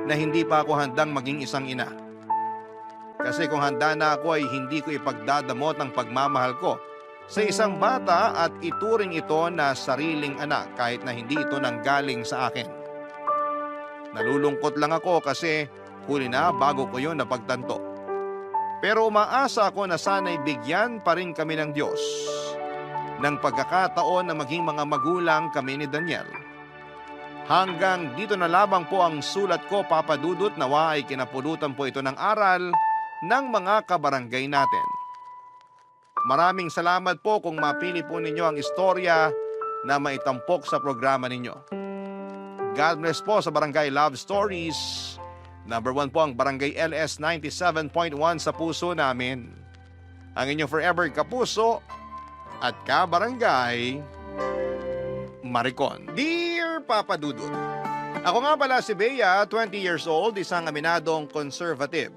na hindi pa ako handang maging isang ina. Kasi kung handa na ako ay hindi ko ipagdadamot ang pagmamahal ko sa isang bata at ituring ito na sariling anak kahit na hindi ito nanggaling sa akin. Nalulungkot lang ako kasi huli na bago ko yun napagtanto. Pero umaasa ako na sana'y bigyan pa rin kami ng Diyos ng pagkakataon na maging mga magulang kami ni Daniel. Hanggang dito na lamang po ang sulat ko, Papa Dudut, nawa ay kinapulutan po ito ng aral ng mga kabarangay natin. Maraming salamat po kung mapili po ninyo ang istorya na maitampok sa programa ninyo. God bless po sa Barangay Love Stories. Number 1 po ang Barangay LS 97.1 sa puso namin. Ang inyong forever kapuso at kabarangay, Maricon. Dear Papa Dudut, ako nga pala si Bea, 20 years old, isang aminadong conservative.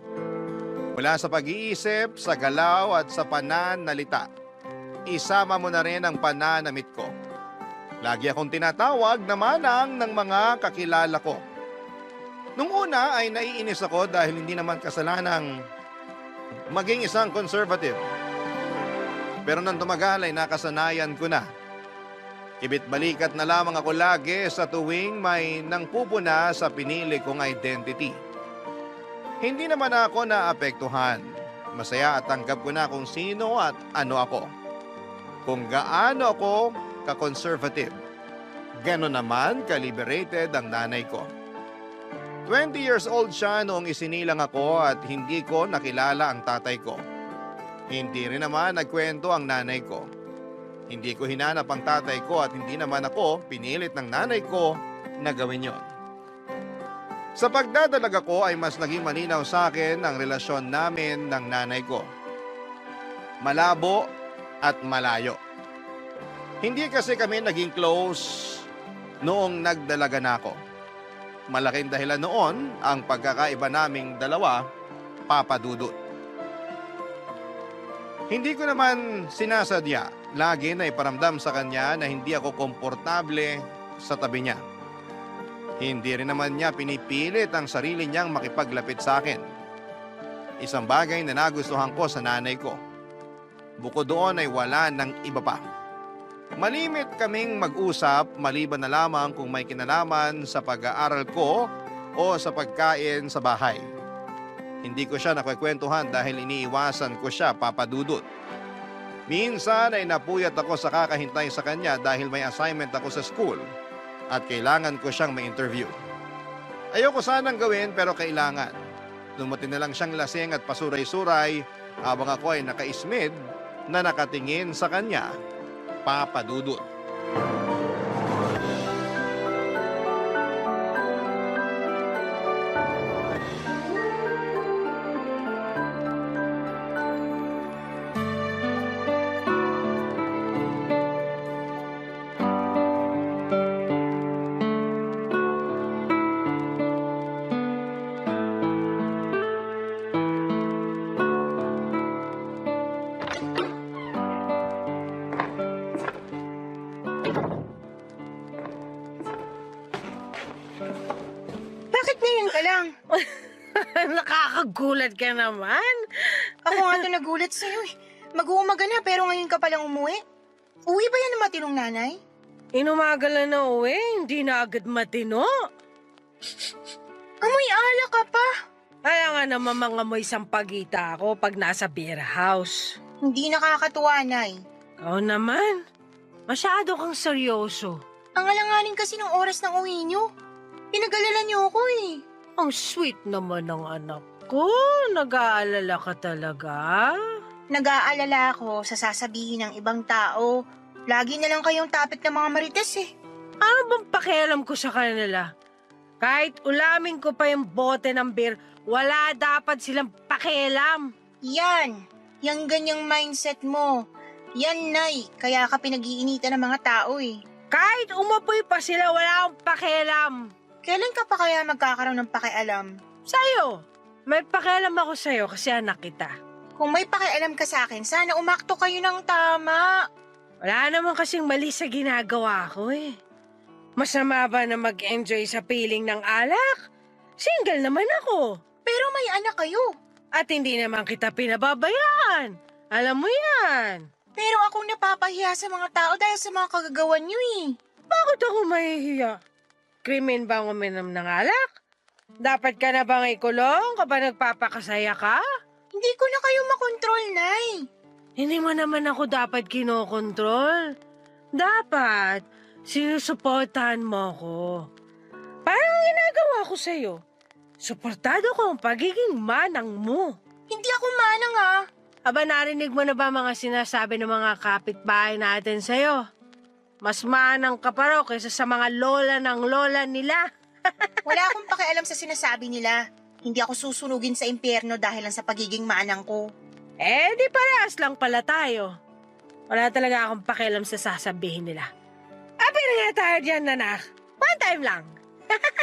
Mula sa pag-iisip, sa galaw at sa pananalita, isama mo na rin ang pananamit ko. Lagi akong tinatawag na manang ng mga kakilala ko. Nung una ay naiinis ako dahil hindi naman kasalanang maging isang conservative. Pero nang tumagal ay nakasanayan ko na. Ibit-balikat na lamang ako lagi sa tuwing may nangpupuna sa pinili kong identity. Hindi naman ako naapektuhan. Masaya at tanggap ko na kung sino at ano ako. Kung gaano ako ka-conservative. Ganon naman ka-liberated ang nanay ko. 20 years old siya noong isinilang ako at hindi ko nakilala ang tatay ko. Hindi rin naman nagkwento ang nanay ko. Hindi ko hinanap ang tatay ko at hindi naman ako pinilit ng nanay ko na gawin yon. Sa pagdadalaga ko ay mas naging malinaw sa akin ang relasyon namin ng nanay ko. Malabo at malayo. Hindi kasi kami naging close noong nagdalaga na ako. Malaking dahilan noon ang pagkakaiba naming dalawa, Papa Dudut. Hindi ko naman sinasadya, lagi na iparamdam sa kanya na hindi ako komportable sa tabi niya. Hindi rin naman niya pinipilit ang sarili niyang makipaglapit sa akin. Isang bagay na nagustuhan ko sa nanay ko. Bukod doon ay wala ng iba pa. Malimit kaming mag-usap maliban na lamang kung may kinalaman sa pag-aaral ko o sa pagkain sa bahay. Hindi ko siya nakikwentuhan dahil iniiwasan ko siya, Papa Dudut. Minsan ay napuyat ako sa kakahintay sa kanya dahil may assignment ako sa school at kailangan ko siyang ma-interview. Ayoko sanang gawin pero kailangan. Lumati na lang siyang lasing at pasuray-suray habang ako ay nakaismid na nakatingin sa kanya, Papa Dudut. Nagulat ka naman. Ako nga ito nagulat sa'yo eh. Mag-uumaga na pero ngayon ka palang umuwi. Uwi ba yan ng matinong nanay? Inumagal na uwi, hindi na agad matino. Amoy alak ka pa. Kaya nga naman mga amoy sampagita ako pag nasa beer house. Hindi nakakatuwa, Nay. Ikaw naman, masyado kang seryoso. Ang alanganin kasi ng oras ng uwi niyo. Pinag-alala niyo ako eh. Ang sweet naman ng anak ko. Nag-aalala ka talaga? Nag-aalala ako sa sasabihin ng ibang tao. Lagi na lang kayong topic ng mga marites eh. Ano bang pakialam ko sa kanila? Kahit ulamin ko pa yung bote ng beer, wala dapat silang pakialam. Yan. Yang ganyang mindset mo. Yan, Nay. Kaya ka pinag-iinitan ng mga tao eh. Kahit umapoy pa sila, wala akong pakialam. Kailan ka pa kaya magkakaroon ng pakialam? Sa'yo, may pakialam ako sa'yo kasi anak kita. Kung may pakialam ka sa akin, sana umakto kayo ng tama. Wala naman kasing mali sa ginagawa ko eh. Masama ba na mag-enjoy sa piling ng alak? Single naman ako. Pero may anak kayo. At hindi naman kita pinababayaan. Alam mo yan. Pero akong napapahiya sa mga tao dahil sa mga kagagawan niyo eh. Bakit ako mahihiya? Krimen bang uminom ng alak? Dapat ka na bang ikulong kapag nagpapakasaya ka? Hindi ko na kayo makontrol, Nay. Hindi mo naman ako dapat kinokontrol. Dapat, sinusuportahan mo ko. Parang ginagawa ko sa'yo. Suportado ko ang pagiging manang mo. Hindi ako manang ah. Aba, narinig mo na ba mga sinasabi ng mga kapitbahay natin sa'yo? Mas manang ka pa raw kaysa sa mga lola ng lola nila. Wala akong pakialam sa sinasabi nila. Hindi ako susunugin sa impyerno dahil lang sa pagiging manang ko. Eh, di parehas lang pala tayo. Wala talaga akong pakialam sa sasabihin nila. Apir nga tayo dyan, nanak. One time lang.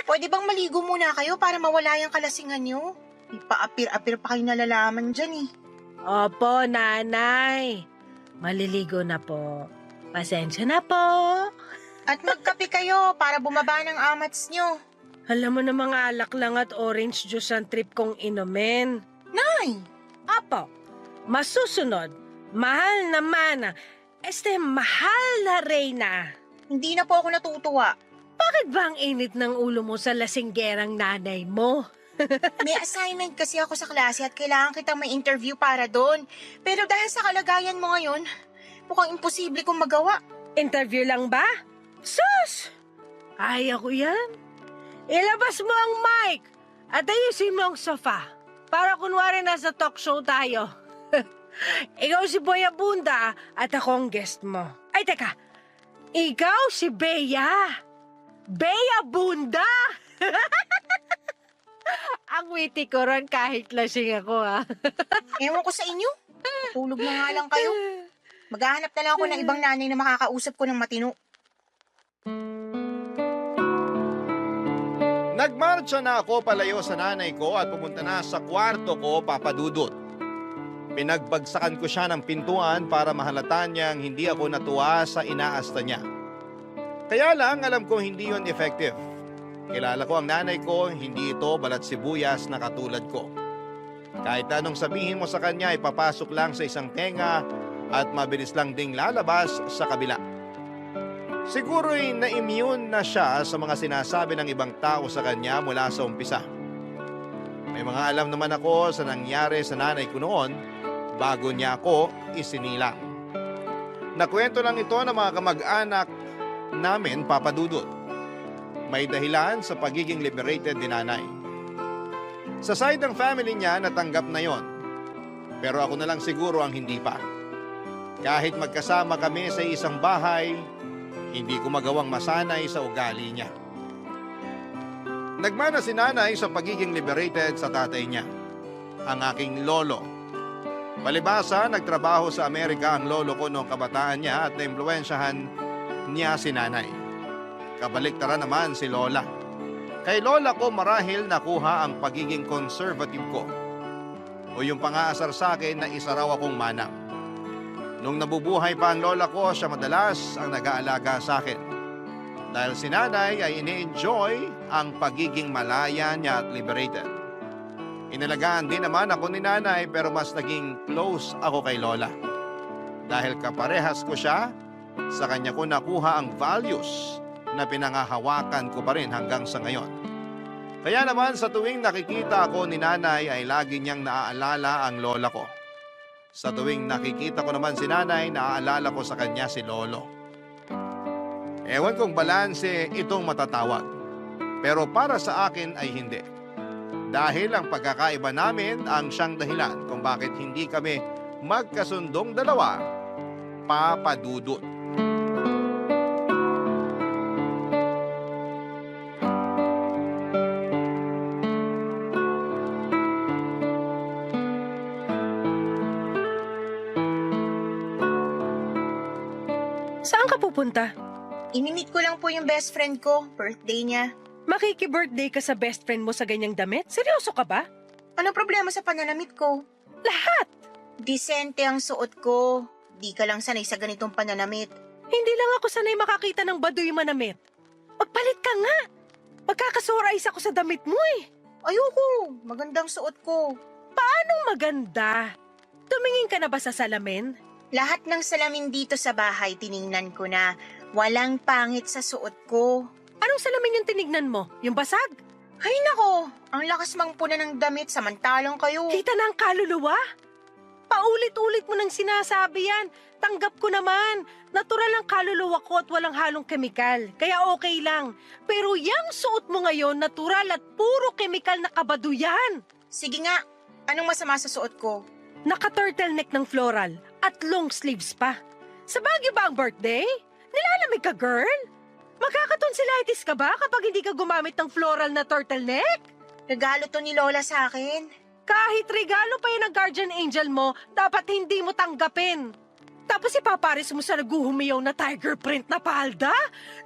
Pwede bang maligo muna kayo para mawala yung kalasingan nyo? Ipaapir-apir pa kayo nalalaman dyan eh. Opo, nanay. Maliligo na po. Pasensya na po. At magkape kayo para bumaba ng amats nyo. Alam mo na mga alak lang at orange juice ang trip kong inumin. Nay! Apo, masusunod. Mahal na mana. Mahal na Reyna. Hindi na po ako natutuwa. Bakit ba ang init ng ulo mo sa lasinggerang nanay mo? May assignment kasi ako sa klase at kailangan kitang may interview para doon. Pero dahil sa kalagayan mo ngayon, mukhang imposible kong magawa. Interview lang ba? Sus! Kaya ko yan. Ilabas mo ang mic at ayusin mo ang sofa. Para kunwari nasa talk show tayo. Ikaw si Boy Abunda at ako ang guest mo. Ay, teka. Ikaw si Bea. Bea Bunda! Ang witty ko ron kahit lasing ako, ha? Ewan ko sa inyo. Tulog na nga lang kayo. Maghahanap na lang ako ng ibang nanay na makakausap ko ng matino. Nagmarcha na ako palayo sa nanay ko at pumunta na sa kwarto ko, Papa Dudut. Pinagbagsakan ko siya ng pintuan para mahalata niyang hindi ako natuwa sa inaasta niya. Kaya lang alam ko hindi yun effective. Kilala ko ang nanay ko, hindi ito balat sibuyas na katulad ko. Kahit anong sabihin mo sa kanya, ipapasok lang sa isang tenga at mabilis lang ding lalabas sa kabila. Siguro'y na-immune na siya sa mga sinasabi ng ibang tao sa kanya mula sa umpisa. May mga alam naman ako sa nangyari sa nanay ko noon bago niya ako isinilang. Nakwento lang ito ng mga kamag-anak namin, Papa Dudut. May dahilan sa pagiging liberated ni nanay. Sa side ng family niya, natanggap na yon. Pero ako na lang siguro ang hindi pa. Kahit magkasama kami sa isang bahay, hindi ko magawang masanay sa ugali niya. Nagmana si nanay sa pagiging liberated sa tatay niya, ang aking lolo. Palibasa, nagtrabaho sa Amerika ang lolo ko noong kabataan niya at naimpluwensyahan niya si nanay. Kabaliktaran naman si lola. Kay lola ko marahil nakuha ang pagiging conservative ko o yung pang-aasar sa akin na isa raw akong manang. Nung nabubuhay pa ang lola ko, siya madalas ang nag-aalaga sa akin. Dahil si nanay ay ini-enjoy ang pagiging malaya niya at liberated. Inalagaan din naman ako ni nanay pero mas naging close ako kay lola. Dahil kaparehas ko siya, sa kanya ko nakuha ang values na pinangahawakan ko pa rin hanggang sa ngayon. Kaya naman sa tuwing nakikita ako ni nanay ay lagi niyang naaalala ang lola ko. Sa tuwing nakikita ko naman si nanay, naaalala ko sa kanya si lolo. Ewan kong balanse itong matatawag. Pero para sa akin ay hindi. Dahil ang pagkakaiba namin ang siyang dahilan kung bakit hindi kami magkasundong dalawa, Papa Dudut. Saan ka pupunta? Inimit ko lang po yung best friend ko, birthday niya. Makiki-birthday ka sa best friend mo sa ganyang damit? Seryoso ka ba? Ano problema sa pananamit ko? Lahat! Disente ang suot ko. Di ka lang sanay sa ganitong pananamit. Hindi lang ako sanay makakita ng baduy manamit. Magpalit ka nga! Magkakasurais ako sa damit mo eh. Ayoko, magandang suot ko. Anong maganda? Tumingin ka na ba sa salamin? Lahat ng salamin dito sa bahay tiningnan ko na. Walang pangit sa suot ko. Anong salamin yung tinignan mo? Yung basag? Ay nako, ang lakas mangpuna ng damit samantalang kayo. Kita na ang kaluluwa? Paulit-ulit mo nang sinasabi yan. Tanggap ko naman. Natural ang kaluluwa ko at walang halong kemikal. Kaya okay lang. Pero yung suot mo ngayon, natural at puro kemikal na kabaduyan. Sige nga, anong masama sa suot ko? Naka-turtleneck ng floral at long sleeves pa. Sa Baguio ba ang birthday? Nilalamig ka, girl? Magkakatonsillitis ka ba kapag hindi ka gumamit ng floral na turtleneck? Regalo to ni Lola sa akin. Kahit regalo pa yan ng guardian angel mo, dapat hindi mo tanggapin. Tapos ipaparis mo sa naguhumiyaw na tiger print na palda?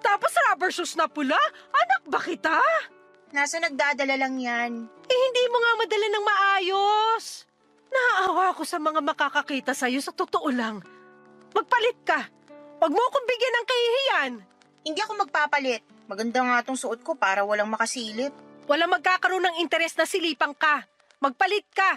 Tapos rubber shoes na pula? Anak ba kita? Nasa nagdadala lang yan. Eh hindi mo nga madala ng maayos. Naaawa ako sa mga makakakita sa'yo sa totoo lang. Magpalit ka. Huwag mo akong bigyan ng kahihiyan. Hindi ako magpapalit. Maganda nga tong suot ko para walang makasilip. Walang magkakaroon ng interes na silipang ka. Magpalit ka.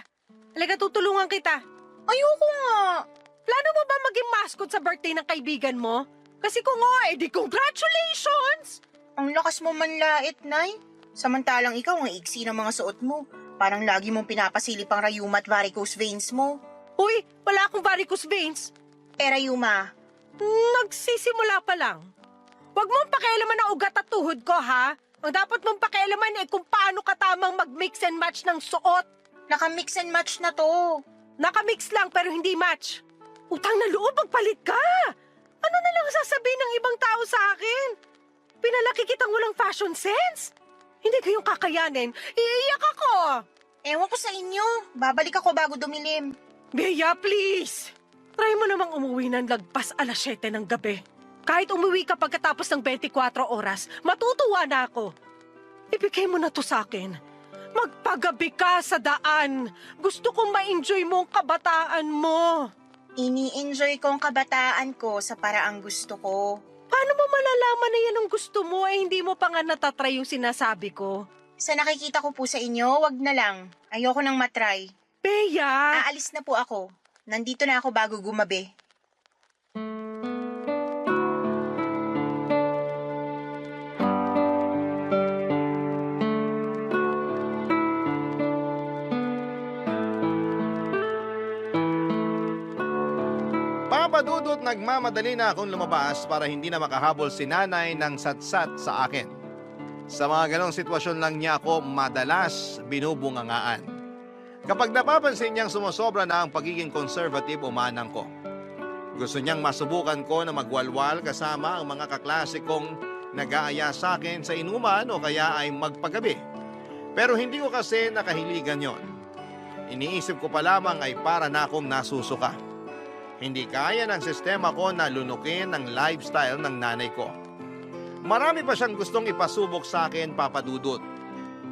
Halika, tutulungan kita. Ayoko nga. Plano mo ba maging mascot sa birthday ng kaibigan mo? Kasi kung oo, edi congratulations! Ang lakas mo manlait, Nay. Samantalang ikaw ang iksi ng mga suot mo. Parang lagi mong pinapasilip ang rayuma at varicose veins mo. Uy, wala akong varicose veins. Rayuma, Nagsisimula pa lang. Huwag mong pakialaman ang ugat at tuhod ko, ha? Ang dapat mong pakialaman ay kung paano ka tamang mag-mix and match ng suot. naka-mix and match na to. Nakamix lang pero hindi match. Utang na loob, magpalit ka! Ano na lang sasabihin ng ibang tao sa akin? Pinalaki kitang walang fashion sense? Hindi kayong kakayanin. Iiyak ako! Ewan ko sa inyo. Babalik ako bago dumilim. Bea, please! Try mo namang umuwi ng lagpas alas 7 ng gabi. Kahit umuwi ka pagkatapos ng 24 oras, matutuwa na ako. Ibigay mo na to sa akin. Magpagabi ka sa daan. Gusto kong ma-enjoy mo ang kabataan mo. Ini-enjoy ko ang kabataan ko sa paraang gusto ko. Paano mo malalaman na yan ang gusto mo hindi mo pa nga natatry yung sinasabi ko? Sa nakikita ko po sa inyo, wag na lang. Ayoko nang matry. Bea! Aalis na po ako. Nandito na ako bago gumabi. Papa Dudut, nagmamadali na akong lumabas para hindi na makahabol si nanay ng satsat sa akin. Sa mga ganong sitwasyon lang niya ako madalas binubungangaan. Kapag napapansin niyang sumusobra na ang pagiging conservative, umanang ko. Gusto niyang masubukan ko na magwalwal kasama ang mga kaklase kong nag-aaya sa akin sa inuman o kaya ay magpagabi. Pero hindi ko kasi nakahiligan yon. Iniisip ko pa lamang ay para na akong nasusuka. Hindi kaya ng sistema ko na lunukin ang lifestyle ng nanay ko. Marami pa siyang gustong ipasubok sa akin, Papa Dudut.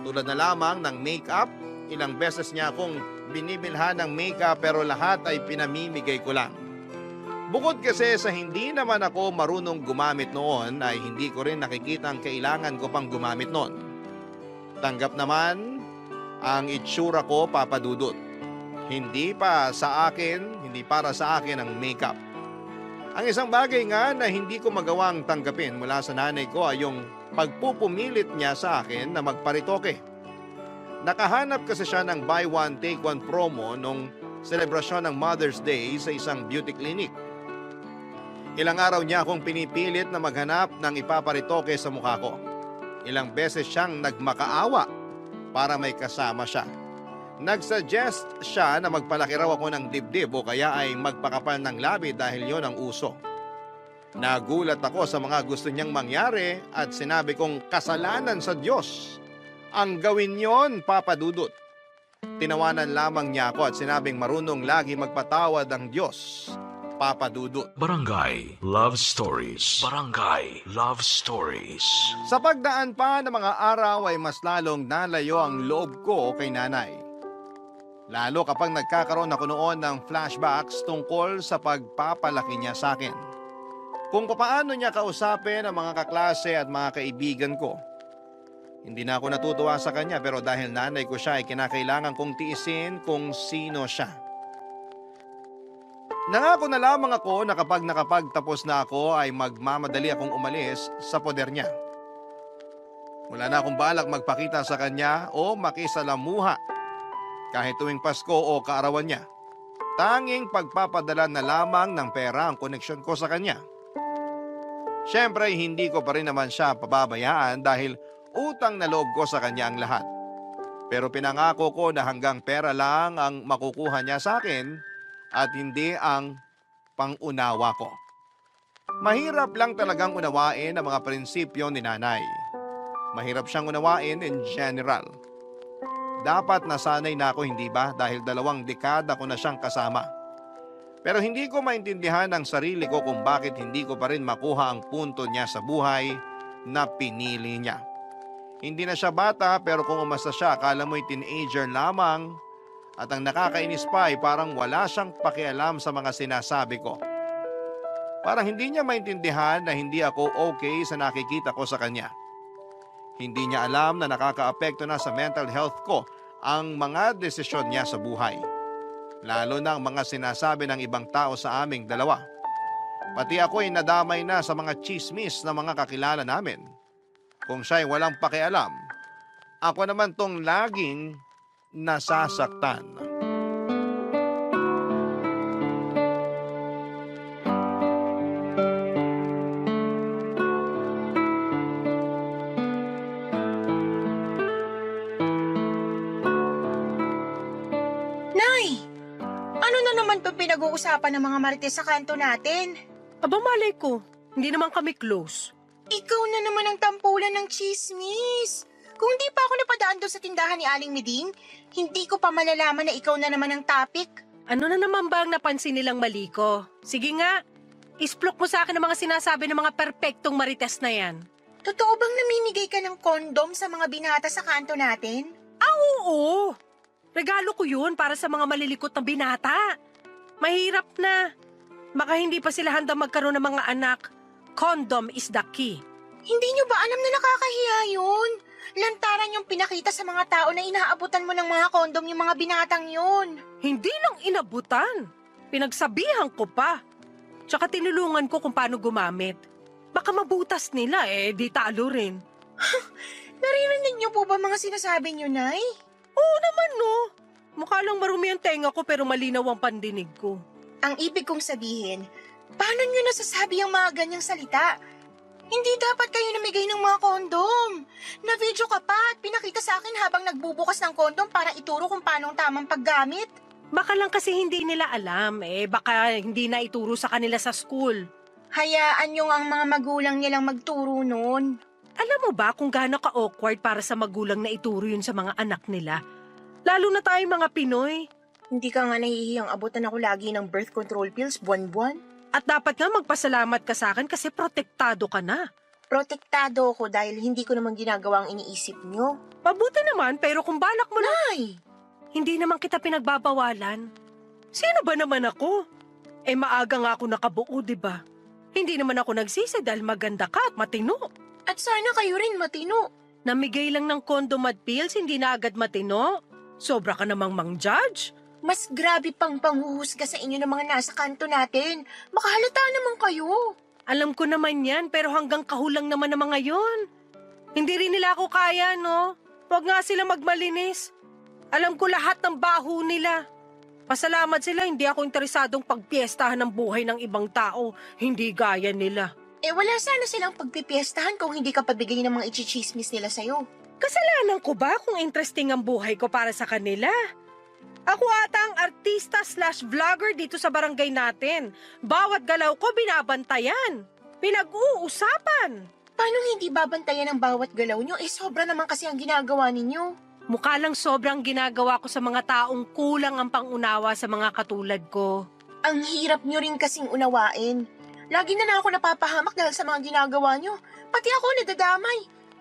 Tulad na lamang ng make-up, ilang beses niya akong binibilhan ng make-up pero lahat ay pinamimigay ko lang. Bukod kasi sa hindi naman ako marunong gumamit noon ay hindi ko rin nakikita ang kailangan ko pang gumamit noon. Tanggap naman Ang itsura ko, Papa Dudut. Hindi para sa akin ang makeup. Ang isang bagay nga na hindi ko magawang tanggapin mula sa nanay ko ay yung pagpupumilit niya sa akin na magparitoke. Nakahanap kasi siya ng buy one take one promo nung selebrasyon ng Mother's Day sa isang beauty clinic. Ilang araw niya akong pinipilit na maghanap ng ipaparitoke sa mukha ko. Ilang beses siyang nagmakaawa para may kasama siya. Nagsuggest siya na magpalaki raw ako ng dibdib o kaya ay magpakapal ng labi dahil yon ang uso. Nagulat ako sa mga gusto niyang mangyari at sinabi kong kasalanan sa Diyos ang gawin yon, Papa Dudut. Tinawanan lamang niya ako at sinabing marunong lagi magpatawad ang Diyos, Papa Dudut. Barangay Love Stories. Barangay Love Stories. Sa pagdaan pa ng mga araw ay mas lalong nalayo ang loob ko kay nanay. Lalo kapag nagkakaroon ako noon ng flashbacks tungkol sa pagpapalaki niya sa akin. Kung paano niya kausapin ang mga kaklase at mga kaibigan ko. Hindi na ako natutuwa sa kanya pero dahil nanay ko siya ay kinakailangan kong tiisin kung sino siya. Nangako na lamang ako na kapag nakapagtapos na ako ay magmamadali akong umalis sa poder niya. Wala na akong balak magpakita sa kanya o makisalamuha kahit tuwing Pasko o kaarawan niya. Tanging pagpapadala na lamang ng pera ang koneksyon ko sa kanya. Siyempre hindi ko pa rin naman siya pababayaan dahil utang na loob ko sa kanya ang lahat. Pero pinangako ko na hanggang pera lang ang makukuha niya sa akin at hindi ang pangunawa ko. Mahirap lang talagang unawain ang mga prinsipyo ni nanay. Mahirap siyang unawain in general. Dapat nasanay na ako, hindi ba? Dahil 2 dekada ko na siyang kasama. Pero hindi ko maintindihan ang sarili ko kung bakit hindi ko pa rin makuha ang punto niya sa buhay na pinili niya. Hindi na siya bata pero kung umasta siya, akala mo'y teenager lamang at ang nakakainis pa ay parang wala siyang pakialam sa mga sinasabi ko. Parang hindi niya maintindihan na hindi ako okay sa nakikita ko sa kanya. Hindi niya alam na nakakaapekto na sa mental health ko ang mga desisyon niya sa buhay. Lalo na ang mga sinasabi ng ibang tao sa aming dalawa. Pati ako ay nadamay na sa mga chismis ng mga kakilala namin. Kung siya'y walang pakialam, ako naman tong laging nasasaktan. Nay! Ano na naman itong pinag-uusapan ng mga marites sa kanto natin? Aba malay ko, hindi naman kami close. Ikaw na naman ang tampulan ng chismis. Kung di pa ako napadaan doon sa tindahan ni Aling Miding, hindi ko pa malalaman na ikaw na naman ang topic. Ano na naman ba ang napansin nilang mali ko? Sige nga, isplok mo sa akin ang mga sinasabi ng mga perpektong marites na yan. Totoo bang namimigay ka ng kondom sa mga binata sa kanto natin? Oo! Regalo ko yun para sa mga malilikot na binata. Mahirap na. Baka hindi pa sila handa magkaroon ng mga anak. Condom is the key. Hindi nyo ba alam na nakakahiya yun? Lantaran yung pinakita sa mga tao na inaabutan mo ng mga kondom yung mga binatang yun. Hindi lang inabutan. Pinagsabihan ko pa. Tsaka tinulungan ko kung paano gumamit. Baka mabutas nila di talo rin. Naririnig nyo po ba mga sinasabi nyo, Nay? Oo naman no. Mukha lang marumi ang tenga ko pero malinaw ang pandinig ko. Ang ibig kong sabihin, paano nyo nasasabi ang mga ganyang salita? Hindi dapat kayo namigay ng mga kondom. Na-video ka pa at pinakita sa akin habang nagbubukas ng kondom para ituro kung paano ang tamang paggamit. Baka lang kasi hindi nila alam baka hindi na ituro sa kanila sa school. Hayaan nyo ang mga magulang nilang magturo nun. Alam mo ba kung gaano ka-awkward para sa magulang na ituro yun sa mga anak nila? Lalo na tayong mga Pinoy. Hindi ka nga nahihiyang abutan ako lagi ng birth control pills buwan-buwan. At dapat nga magpasalamat ka sa akin kasi protektado ka na. Protektado ako dahil hindi ko naman ginagawa ang iniisip nyo. Mabuti naman pero kung balak mo na, Nay! hindi naman kita pinagbabawalan. Sino ba naman ako? Maaga nga ako nakabuo, di ba? Hindi naman ako nagsisi dahil maganda ka at matino. At sana kayo rin matino. Namigay lang ng condom at pills, hindi na agad matino. Sobra ka namang mang-judge. Mas grabe pang panghuhusga sa inyo ng mga nasa kanto natin. Makahalata naman kayo. Alam ko naman yan, pero hanggang kahulang naman ng mga yon. Hindi rin nila ako kaya, no? Huwag nga sila magmalinis. Alam ko lahat ng baho nila. Pasalamat sila, hindi ako interesadong pagpiestahan ng buhay ng ibang tao. Hindi gaya nila. Wala sana silang pagpipiestahan kung hindi ka pabigay ng mga ichichismis nila sa'yo. Kasalanan ko ba kung interesting ang buhay ko para sa kanila? Ako ata ang artista/vlogger dito sa barangay natin. Bawat galaw ko binabantayan. Pinag-uusapan. Paano hindi babantayan ang bawat galaw nyo? Sobra naman kasi ang ginagawa ninyo. Mukha lang sobrang ginagawa ko sa mga taong kulang ang pangunawa sa mga katulad ko. Ang hirap nyo rin kasing unawain. Lagi na ako napapahamak dahil sa mga ginagawa nyo. Pati ako nadadamay.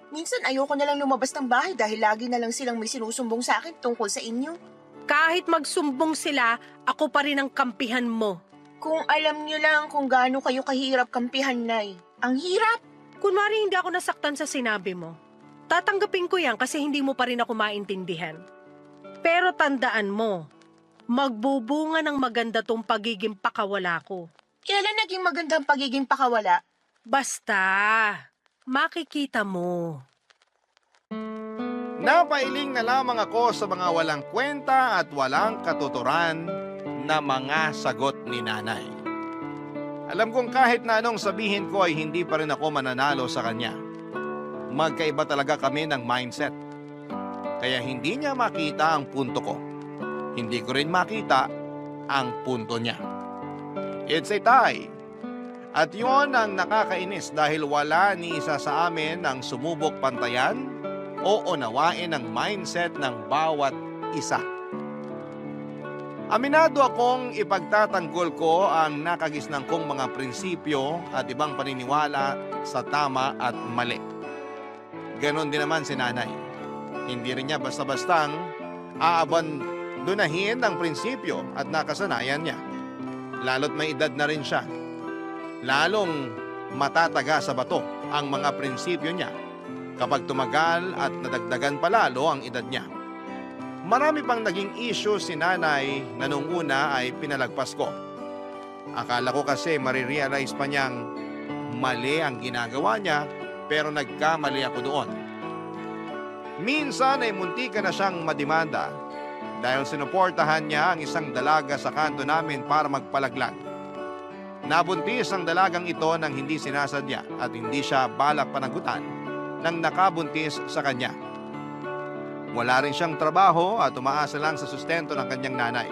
Minsan ayoko na lang lumabas ng bahay dahil lagi na lang silang may sinusumbong sa akin tungkol sa inyo. Kahit magsumbong sila, ako pa rin ang kampihan mo. Kung alam nyo lang kung gaano kayo kahirap kampihan, Nay. Ang hirap! Kunwari hindi ako nasaktan sa sinabi mo. Tatanggapin ko yan kasi hindi mo pa rin ako maintindihan. Pero tandaan mo, magbubunga ng maganda tong pagiging pakawala ko. Kailan naging magandang pagiging pakawala? Basta, makikita mo. Napailing na lamang ako sa mga walang kwenta at walang katuturan na mga sagot ni nanay. Alam kong kahit na anong sabihin ko ay hindi pa rin ako mananalo sa kanya. Magkaiba talaga kami ng mindset. Kaya hindi niya makita ang punto ko. Hindi ko rin makita ang punto niya. It's a tie. At yun ang nakakainis dahil wala ni isa sa amin ang sumubok pantayan o unawain ang mindset ng bawat isa. Aminado akong ipagtatanggol ko ang nakagisnang kong mga prinsipyo at ibang paniniwala sa tama at mali. Ganon din naman si nanay. Hindi rin niya basta-bastang aabandonahin ang prinsipyo at nakasanayan niya. Lalo't may edad na rin siya. Lalong matataga sa bato ang mga prinsipyo niya kapag tumagal at nadagdagan palalo ang edad niya. Marami pang naging issue si nanay na nung una ay pinalagpas ko. Akala ko kasi marirealize pa niyang mali ang ginagawa niya pero nagkamali ako doon. Minsan ay muntika na siyang madimanda dahil sinuportahan niya ang isang dalaga sa kanto namin para magpalaglag. Nabuntis ang dalagang ito nang hindi sinasadya at hindi siya balak panagutan nang nakabuntis sa kanya. Wala rin siyang trabaho at umaasa lang sa sustento ng kanyang nanay.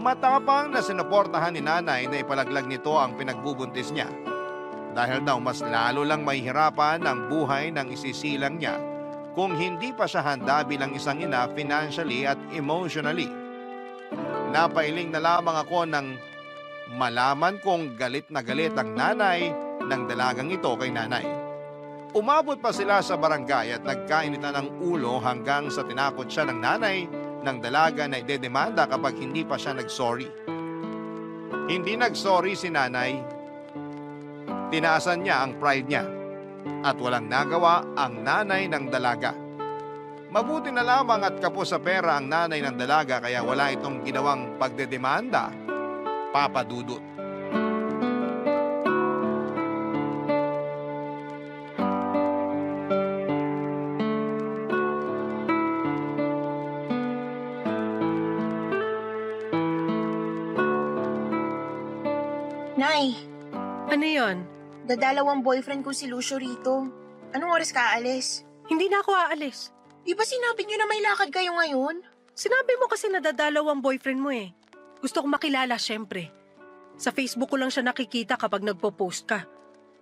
Matapang na sinuportahan ni nanay na ipalaglag nito ang pinagbubuntis niya. Dahil daw mas lalo lang mahihirapan ang buhay ng isisilang niya kung hindi pa siya handa bilang isang ina financially at emotionally. Napailing na lamang ako nang malaman kong galit na galit ang nanay ng dalagang ito kay nanay. Umabot pa sila sa barangay at nagkainitan ng ulo hanggang sa tinakot siya ng nanay ng dalaga na idedemanda kapag hindi pa siya nagsorry. Hindi nagsorry si nanay. Tinaasan niya ang pride niya at walang nagawa ang nanay ng dalaga. Mabuti na lamang at kapos sa pera ang nanay ng dalaga kaya wala itong ginawang pagdedemanda, Papa Dudut. Nay, Ano yon? dadalawang boyfriend ko si Lucio rito. Anong oras ka aalis? Hindi na ako aalis. Di ba sinabi niyo na may lakad kayo ngayon? Sinabi mo kasi nadadalaw ang boyfriend mo eh. Gusto kong makilala syempre. Sa Facebook ko lang siya nakikita kapag nagpo-post ka.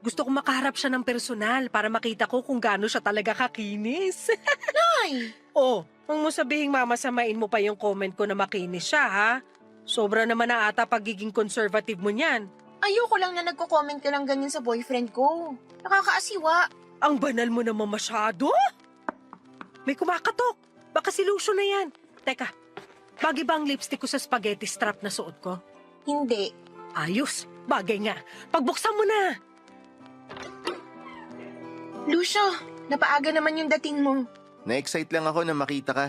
Gusto kong makaharap siya ng personal para makita ko kung gaano siya talaga kakinis. Nay! Oh, huwag mo sabihing mamasamain mo pa yung comment ko na makinis siya ha. Sobra naman na ata pagiging conservative mo niyan. Ayoko lang na nagko-comment ka ng ganyan sa boyfriend ko. Nakakaasiwa. Ang banal mo naman masyado. May kumakatok. Baka si Lucio na yan. Teka, bagay ba ang lipstick ko sa spaghetti strap na suot ko? Hindi. Ayos, bagay nga. Pagbuksan mo na. Lucio, napaaga naman yung dating mo. Na-excite lang ako na makita ka.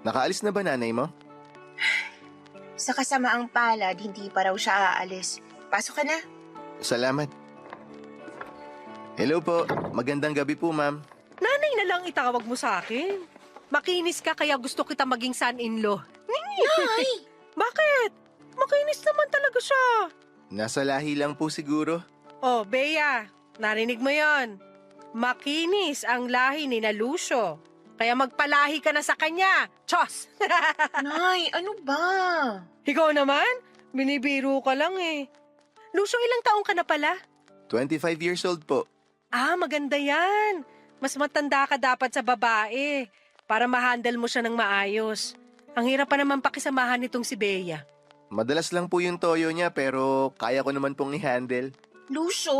Nakaalis na ba nanay mo? Sa kasamaang palad, hindi pa raw siya aalis. Pasok ka na. Salamat. Hello po. Magandang gabi po, ma'am. Nanay na lang itawag mo sa akin. Makinis ka kaya gusto kita maging son-in-law. Nay! Bakit? Makinis naman talaga siya. Nasa lahi lang po siguro. Oh, Bea, narinig mo yon. Makinis ang lahi ni na Lucio. Kaya magpalahi ka na sa kanya. Chos! Nay, ano ba? Ikaw naman? Binibiro ka lang eh. Lucio, ilang taong ka na pala? 25 years old po. Ah, maganda yan. Mas matanda ka dapat sa babae para ma-handle mo siya ng maayos. Ang hirap pa naman pakisamahan nitong si Bea. Madalas lang po yung toyo niya pero kaya ko naman pong i-handle. Lucio?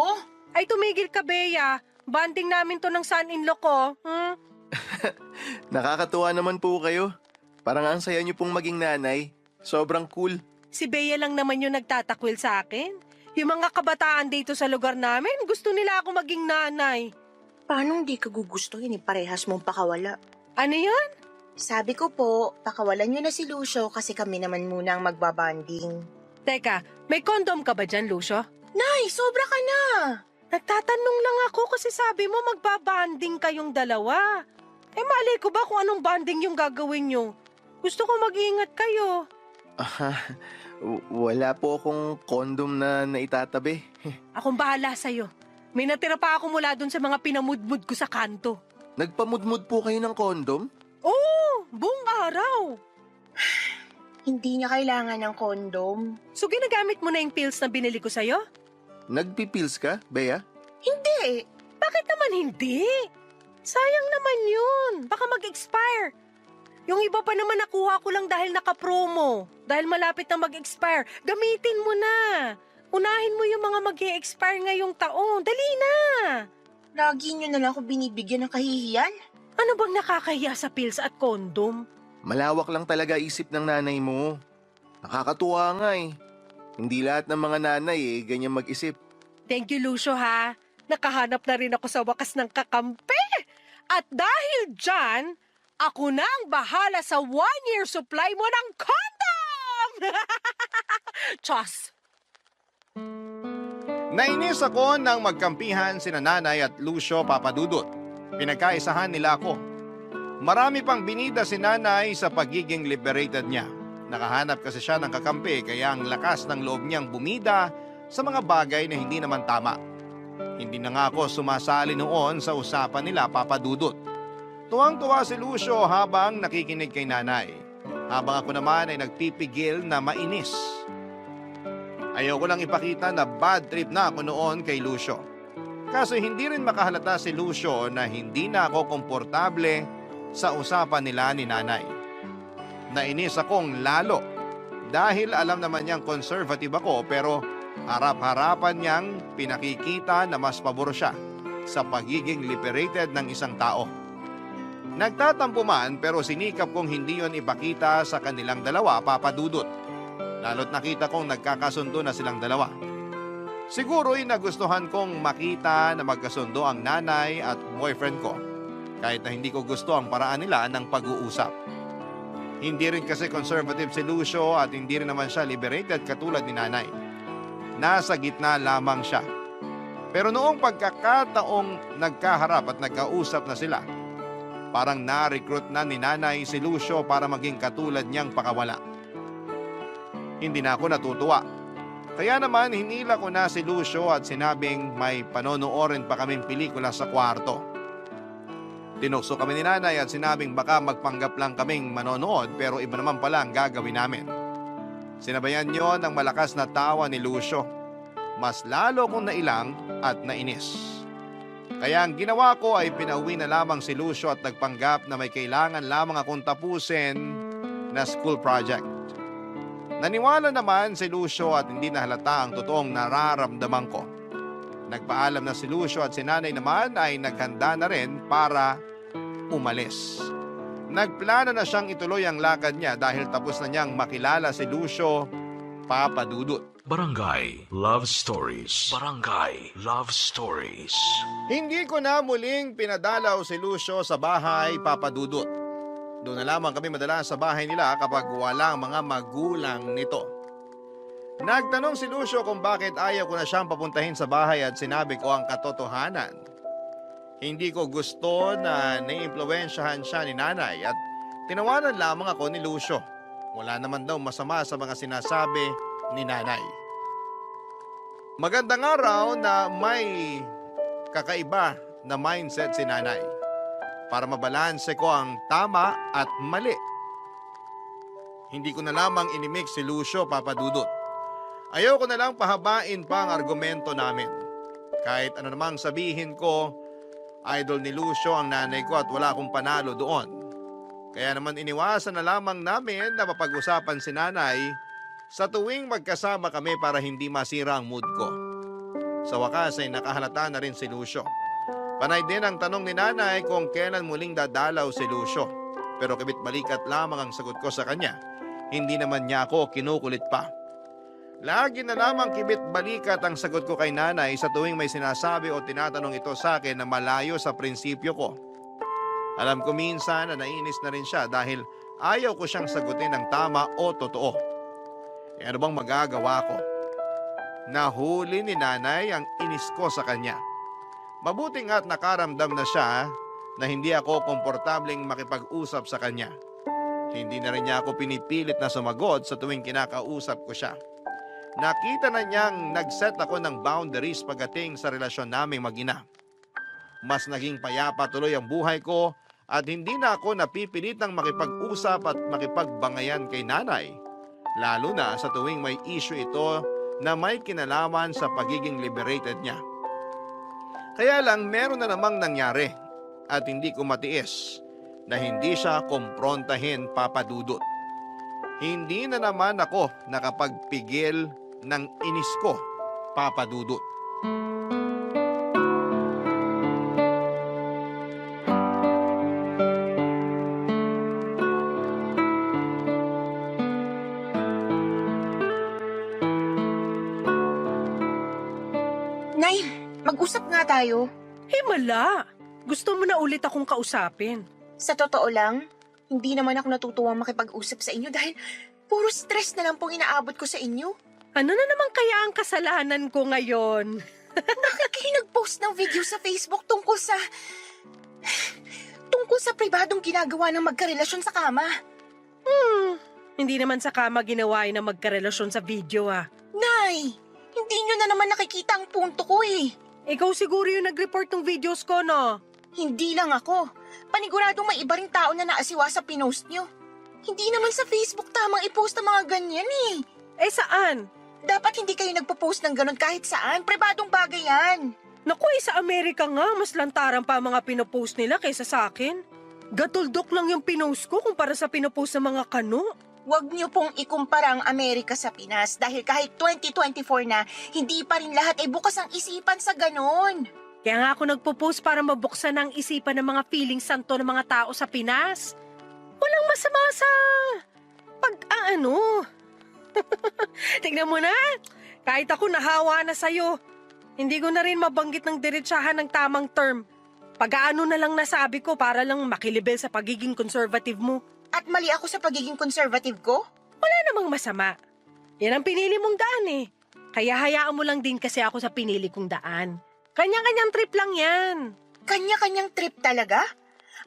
Ay, tumigil ka, Bea. Banding namin to ng son-in-law ko. Nakakatuwa naman po kayo. Parang ang saya niyo pong maging nanay. Sobrang cool. Si Bea lang naman yung nagtatakwil sa akin. Yung mga kabataan dito sa lugar namin, gusto nila ako maging nanay. Paano hindi ka gugustuhin parehas mong pakawala? Ano yun? Sabi ko po, pakawalan niyo na si Lucio kasi kami naman muna ang magbabanding. Teka, may kondom ka ba dyan, Lucio? Nay, sobra ka na! Nagtatanong lang ako kasi sabi mo magbabanding kayong dalawa. Eh mali ko ba kung anong banding yung gagawin nyo? Gusto ko mag-iingat kayo. Wala po akong condom na naitatabi. Akong bahala sa'yo. May natira pa ako mula dun sa mga pinamudmud ko sa kanto. Nagpamudmud po kayo ng condom? Oo, buong araw. Hindi niya kailangan ng kondom. So ginagamit mo na yung pills na binili ko sa'yo? Nagpipills ka, Bea? Hindi! Bakit naman hindi? Sayang naman yun. Baka mag-expire. Yung iba pa naman nakuha ko lang dahil naka-promo. Dahil malapit na mag-expire. Gamitin mo na. Unahin mo yung mga mag-e-expire ngayong taon. Dali na. Lagi niyo na lang ako binibigyan ng kahihiyan. Ano bang nakakahiya sa pills at kondom? Malawak lang talaga isip ng nanay mo. Nakakatuwa nga eh. Hindi lahat ng mga nanay ganyan mag-isip. Thank you, Lucio, ha? Nakahanap na rin ako sa wakas ng kakampi. At dahil dyan, ako na ang bahala sa 1-year supply mo ng condom! Chos! Nainis ako nang magkampihan sina Nanay at Lucio Papadudut. Pinagkaisahan nila ako. Marami pang binida si Nanay sa pagiging liberated niya. Nakahanap kasi siya ng kakampi kaya ang lakas ng loob niyang bumida sa mga bagay na hindi naman tama. Hindi na nga ako sumasali noon sa usapan nila Papadudut. Tuwang-tuwa si Lucio habang nakikinig kay Nanay. Habang ako naman ay nagpipigil na mainis. Ayaw ko lang ipakita na bad trip na ako noon kay Lucio. Kaso hindi rin makahalata si Lucio na hindi na ako komportable sa usapan nila ni Nanay. Nainis akong lalo dahil alam naman niyang conservative ako pero harap-harapan niyang pinakikita na mas pabor siya sa pagiging liberated ng isang tao. Nagtatampo man pero sinikap kong hindi yon ipakita sa kanilang dalawa, Papadudut. Lalo't nakita kong nagkakasundo na silang dalawa. Siguro'y nagustuhan kong makita na magkasundo ang nanay at boyfriend ko. Kahit na hindi ko gusto ang paraan nila ng pag-uusap. Hindi rin kasi conservative si Lucio at hindi rin naman siya liberated katulad ni Nanay. Nasa gitna lamang siya. Pero noong pagkakataong nagkaharap at nagkausap na sila, parang na-recruit na ni Nanay si Lucio para maging katulad niyang pakawala. Hindi na ako natutuwa. Kaya naman hinila ko na si Lucio at sinabing may panonoorin pa kaming pelikula sa kwarto. Tinukso kami ni Nanay at sinabing baka magpanggap lang kaming manonood pero iba naman pala ang gagawin namin. Sinabayan niyo ng malakas na tawa ni Lucio. Mas lalo kong nailang at nainis. Kaya ang ginawa ko ay pinauwi na lamang si Lucio at nagpanggap na may kailangan lamang akong tapusin na school project. Naniwala naman si Lucio at hindi nahalata ang totoong nararamdaman ko. Nagpaalam na si Lucio at si Nanay naman ay naghanda na rin para umalis. Nagplano na siyang ituloy ang lakad niya dahil tapos na niyang makilala si Lucio Papadudut. Barangay Love Stories. Barangay Love Stories. Hindi ko na muling pinadalaw si Lucio sa bahay, Papadudut. Doon na lamang kami madalas sa bahay nila kapag walang mga magulang nito. Nagtanong si Lucio kung bakit ayaw ko na siyang papuntahin sa bahay at sinabi ko ang katotohanan. Hindi ko gusto na naiimpluwensyahan siya ni nanay at tinawanan lamang ako ni Lucio. Wala naman daw masama sa mga sinasabi ni nanay. Magandang araw na may kakaiba na mindset si nanay para mabalanse ko ang tama at mali. Hindi ko na lamang inimik si Lucio, Papa Dudut. Ayaw ko na lang pahabain pa ang argumento namin. Kahit ano namang sabihin ko, idol ni Lucio ang nanay ko at wala akong panalo doon. Kaya naman iniwasan na lamang namin na mapag-usapan si nanay sa tuwing magkasama kami para hindi masira ang mood ko. Sa wakas ay nakahalata na rin si Lucio. Panay din ang tanong ni nanay kung kailan muling dadalaw si Lucio. Pero kabit balikat lamang ang sagot ko sa kanya. Hindi naman niya ako kinukulit pa. Lagi na lamang kibit balikat ang sagot ko kay nanay sa tuwing may sinasabi o tinatanong ito sa akin na malayo sa prinsipyo ko. Alam ko minsan na naiinis na rin siya dahil ayaw ko siyang sagutin ng tama o totoo. E ano bang magagawa ko? Nahuli ni nanay ang inis ko sa kanya. Mabuti nga't nakaramdam na siya na hindi ako komportableng makipag-usap sa kanya. Hindi na rin niya ako pinipilit na sumagot sa tuwing kinakausap ko siya. Nakita na niyang nag-set ako ng boundaries pagdating sa relasyon naming mag-ina. Mas naging payapa tuloy ang buhay ko at hindi na ako napipilitang makipag-usap at makipagbangayan kay nanay. Lalo na sa tuwing may issue ito na may kinalaman sa pagiging liberated niya. Kaya lang meron na namang nangyari at hindi ko matiis na hindi siya komprontahin, Papa Dudut. Hindi na naman ako nakapagpigil ng inis ko, Papa Dudut. Nay, mag-usap nga tayo. Himala! Gusto mo na ulit akong kausapin. Sa totoo lang, hindi naman ako natutuwang makipag-usap sa inyo dahil puro stress na lang pong inaabot ko sa inyo. Ano na naman kaya ang kasalanan ko ngayon? Bakit kayo nag-post ng video sa Facebook tungkol sa pribadong ginagawa ng magkarelasyon sa kama? Hindi naman sa kama ginawa na magkarelasyon sa video Nay, hindi nyo na naman nakikita ang punto ko eh. Ikaw siguro yung nag-report ng videos ko, no? Hindi lang ako. Paniguradong may iba ring tao na naasiwa sa pinost nyo. Hindi naman sa Facebook tamang i-post ang mga ganyan eh. Eh saan? Dapat hindi kayo nagpo-post ng ganon kahit saan. Pribadong bagay yan. Naku, sa Amerika nga, mas lantaran pa ang mga pinopost nila kaysa sa akin. Gatuldok lang yung pinost ko kumpara sa pinopost ng mga kano. Huwag niyo pong ikumpara ang Amerika sa Pinas dahil kahit 2024 na, hindi pa rin lahat ay bukas ang isipan sa ganon. Kaya nga ako nagpo-post para mabuksan ang isipan ng mga feeling santo ng mga tao sa Pinas. Walang masama sa pag-aano. Tingnan mo na, kahit ako nahawa na sa'yo, hindi ko na rin mabanggit ng diretsahan ng tamang term. Pag-aano na lang nasabi ko para lang makilibel sa pagiging conservative mo. At mali ako sa pagiging conservative ko? Wala namang masama. Yan ang pinili mong daan eh. Kaya hayaan mo lang din kasi ako sa pinili kong daan. Kanya-kanyang trip lang yan. Kanya-kanyang trip talaga?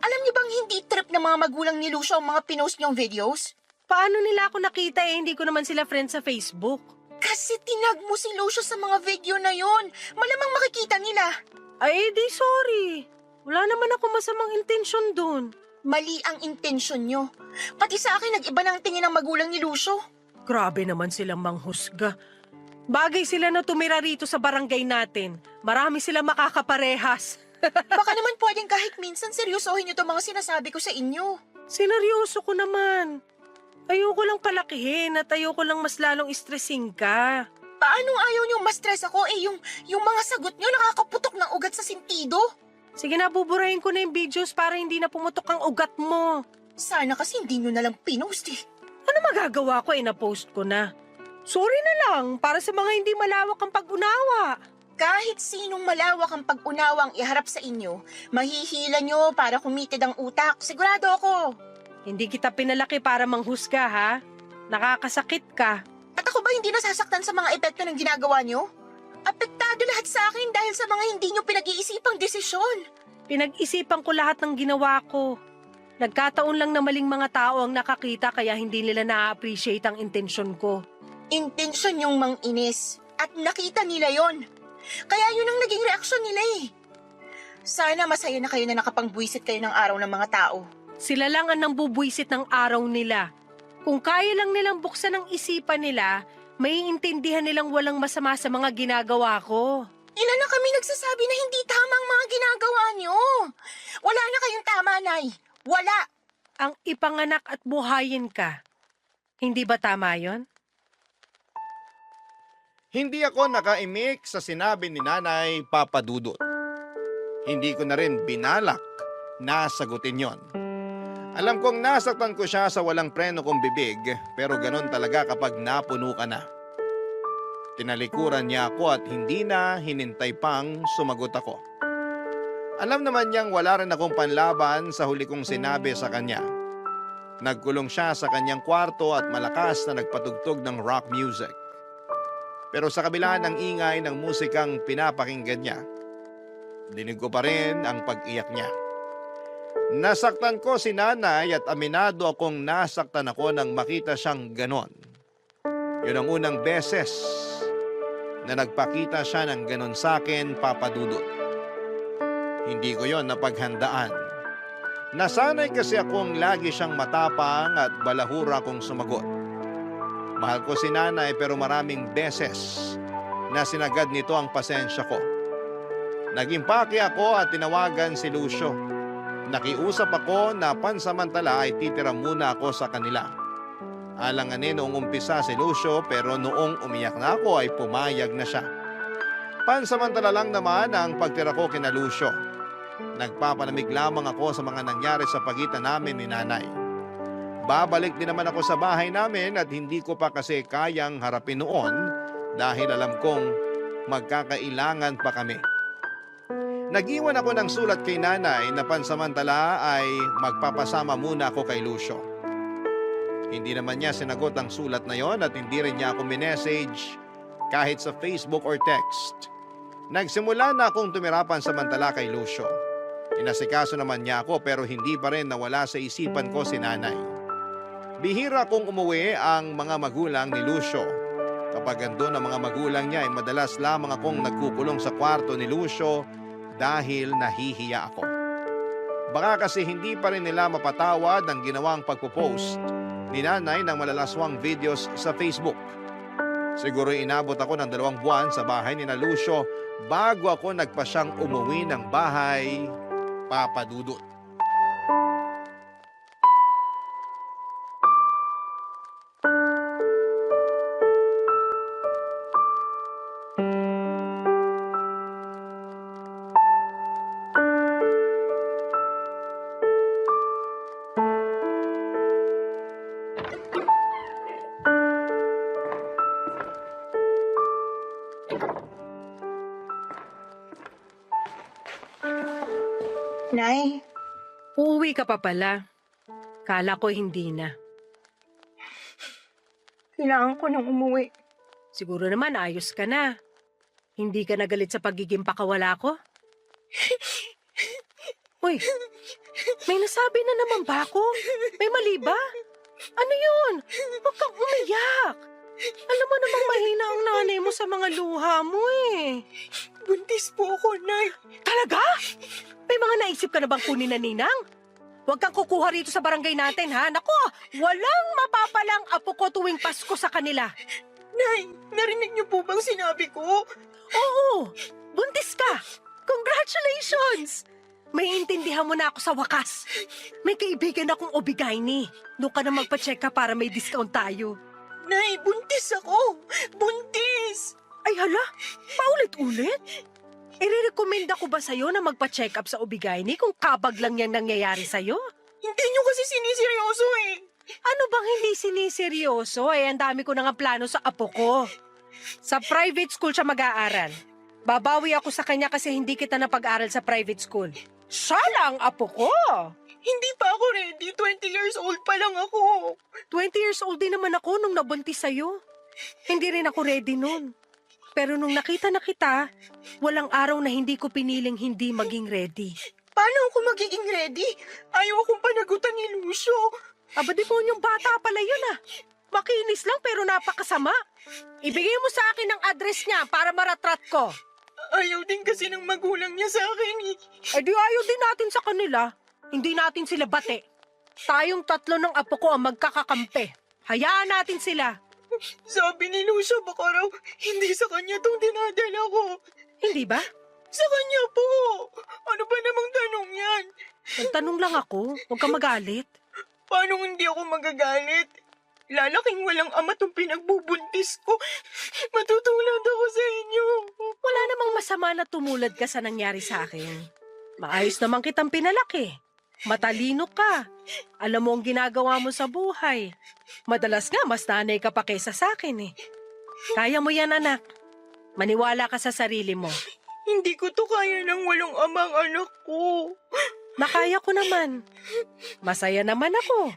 Alam niyo bang hindi trip ng mga magulang ni Lucio ang mga pinost niyong videos? Paano nila ako nakita eh, hindi ko naman sila friends sa Facebook. Kasi tinag mo si Lucio sa mga video na yon. Malamang makikita nila. Ay, di sorry. Wala naman ako masamang intensyon dun. Mali ang intensyon niyo. Pati sa akin nag-iba na ang tingin ng magulang ni Lucio. Grabe naman silang manghusga. Bagay sila na tumira rito sa barangay natin. Marami sila makakaparehas. Baka naman pwedeng kahit minsan seryosohin niyo itong mga sinasabi ko sa inyo. Sineryoso ko naman. Ayoko lang palakihin at ayoko lang mas lalong stressin ka. Paano ayaw niyo ma-stress ako yung mga sagot niyo nakakaputok ng ugat sa sentido? Sige na, buburahin ko na yung videos para hindi na pumutok ang ugat mo. Sana kasi hindi niyo na lang pinost eh. Ano magagawa ko na-post ko na? Sorry na lang para sa mga hindi malawak ang pag-unawa. Kahit sinong malawak ang pag-unawang iharap sa inyo, mahihila nyo para kumitid ang utak. Sigurado ako. Hindi kita pinalaki para manghusga, ha? Nakakasakit ka. At ako ba hindi nasasaktan sa mga epekto ng ginagawa niyo? Apektado lahat sa akin dahil sa mga hindi niyo pinag-iisipang desisyon. Pinag-isipan ko lahat ng ginawa ko. Nagkataon lang na maling mga tao ang nakakita kaya hindi nila na-appreciate ang intensyon ko. Intensyon yung manginis. At nakita nila yon. Kaya yun ang naging reaksyon nila eh. Sana masaya na kayo na nakapangbuwisit kayo ng araw ng mga tao. Sila lang ang nambubwisit ng araw nila. Kung kaya lang nilang buksan ang isipan nila, maiintindihan nilang walang masama sa mga ginagawa ko. Ilan na kami nagsasabi na hindi tama ang mga ginagawa niyo. Wala na kayong tama, Nay. Wala. Ang ipanganak at buhayin ka. Hindi ba tama yon? Hindi ako nakaimik sa sinabi ni Nanay Papa Dudut. Hindi ko na rin binalak na sagutin yon. Alam kong nasaktan ko siya sa walang preno kong bibig, pero ganun talaga kapag napuno ka na. Tinalikuran niya ako at hindi na hinintay pang sumagot ako. Alam naman niyang wala rin akong panlaban sa huli kong sinabi sa kanya. Nagkulong siya sa kanyang kwarto at malakas na nagpatugtog ng rock music. Pero sa kabila ng ingay ng musikang pinapakinggan niya, dinig ko pa rin ang pag-iyak niya. Nasaktan ko si Nanay at aminado akong nasaktan ako nang makita siyang ganon. Yun ang unang beses na nagpakita siya ng ganon sa akin, Papa Dudut. Hindi ko yon napaghandaan. Nasanay kasi akong lagi siyang matapang at balahura kong sumagot. Mahal ko si Nanay pero maraming beses na sinagad nito ang pasensya ko. Nag-impake ako at tinawagan si Lucio. Nakiusap ako na pansamantala ay titira muna ako sa kanila. Alanganin noong umpisa si Lucio pero noong umiyak na ako ay pumayag na siya. Pansamantala lang naman ang pagtira ko kina Lucio. Nagpapanamig lamang ako sa mga nangyari sa pagitan namin ni Nanay. Babalik din naman ako sa bahay namin at hindi ko pa kasi kayang harapin noon dahil alam kong magkakailangan pa kami. Nag-iwan ako ng sulat kay Nanay na pansamantala ay magpapasama muna ako kay Lucio. Hindi naman niya sinagot ang sulat na yon at hindi rin niya ako minessage kahit sa Facebook or text. Nagsimula na akong tumira pansamantala kay Lucio. Inasikaso naman niya ako pero hindi pa rin nawala sa isipan ko si Nanay. Bihira kong umuwi ang mga magulang ni Lucio. Kapag andun ang mga magulang niya ay madalas lamang akong nagkukulong sa kwarto ni Lucio dahil nahihiya ako. Baka kasi hindi pa rin nila mapatawad ang ginawang pagpo-post ni Nanay ng malalaswang videos sa Facebook. Siguro inabot ako ng 2 buwan sa bahay ni na Lucio bago ako nagpasyang umuwi ng bahay, Papa Dudut. Nay, Uuwi ka pa pala. Kala ko hindi na. kailangan ko nang umuwi. Siguro naman ayos ka na. Hindi ka nagalit sa pagiging pakawala ko? Uy, may nasabi na naman ba ako? May mali ba? Ano yun? Huwag kang umiyak. Alam mo namang mahina ang nanay mo sa mga luha mo eh. Buntis po ako, Nay. Talaga? May mga naisip ka na bang kunin na ninang? Huwag kang kukuha rito sa barangay natin, ha? Nako, walang mapapalang apo ko tuwing Pasko sa kanila. Nay, narinig niyo po bang sinabi ko? Oo, buntis ka. Congratulations! May intindihan mo na ako sa wakas. May kaibigan akong Obigaini. Doon ka na magpa-check ka para may discount tayo. Nay, buntis ako! Buntis! Ay hala, paulit-ulit? Irerekomenda ko ba sa'yo na magpa-check up sa Obigaini kung kabag lang yan nangyayari sa'yo? Hindi niyo kasi siniseryoso eh. Ano bang hindi siniseryoso? Ang dami ko na nga plano sa apo ko. Sa private school siya mag-aaral. Babawi ako sa kanya kasi hindi kita napag-aral sa private school. Sana ang apo ko. Hindi pa ako ready. 20 years old pa lang ako. 20 years old din naman ako nung nabuntis sa'yo. Hindi rin ako ready nun. Pero nung nakita na kita, walang araw na hindi ko piniling hindi maging ready. Paano ako magiging ready? Ayaw akong panagutan ni Lucio. Aba, demonyong bata pala yun ah. Makinis lang pero napakasama. Ibigay mo sa akin ang address niya para maratrat ko. Ayaw din kasi ng magulang niya sa akin eh. Eh di ayaw din natin sa kanila. Hindi natin sila bate. Tayong tatlo ng apo ko ang magkakakampi. Hayaan natin sila. Sabi ni Lucio baka raw hindi sa kanya tong dinadala ko. Hindi ba? Sa kanya po. Ano ba namang tanong yan? Nagtanong lang ako. Huwag ka magalit. Paano hindi ako magagalit? Lalaking walang ama tong pinagbubuntis ko. Matutulad ako sa inyo. Wala namang masama na tumulad ka sa nangyari sa akin. Maayos naman kitang pinalaki. Matalino ka. Alam mo ang ginagawa mo sa buhay. Madalas nga, mas nanay ka pa kaysa sa akin eh. Kaya mo yan, anak. Maniwala ka sa sarili mo. Hindi ko to kaya ng walang amang anak ko. Nakaya ko naman. Masaya naman ako.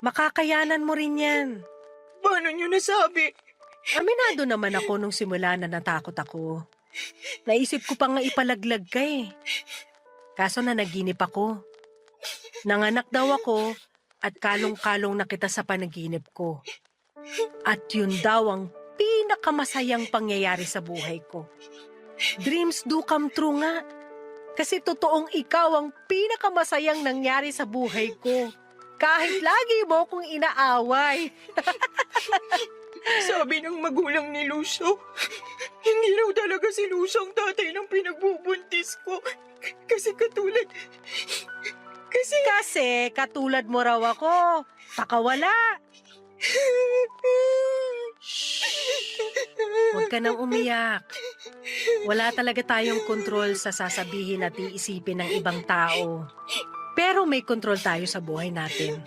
Makakayanan mo rin yan. Paano nyo nasabi? Aminado naman ako nung simula na natakot ako. Naisip ko pa nga ipalaglag ka eh. Kaso na naginip ako. Nanganak daw ako at kalong-kalong na kita sa panaginip ko. At yun daw ang pinakamasayang pangyayari sa buhay ko. Dreams do come true nga. Kasi totoong ikaw ang pinakamasayang nangyari sa buhay ko. Kahit lagi mo kong inaaway. Sabi ng magulang ni Lucio, hindi raw talaga si Lucio ang tatay ng pinagbubuntis ko. Kasi katulad mo raw ako. Pakawala. Huwag ka nang umiyak. Wala talaga tayong kontrol sa sasabihin at iisipin ng ibang tao. Pero may kontrol tayo sa buhay natin.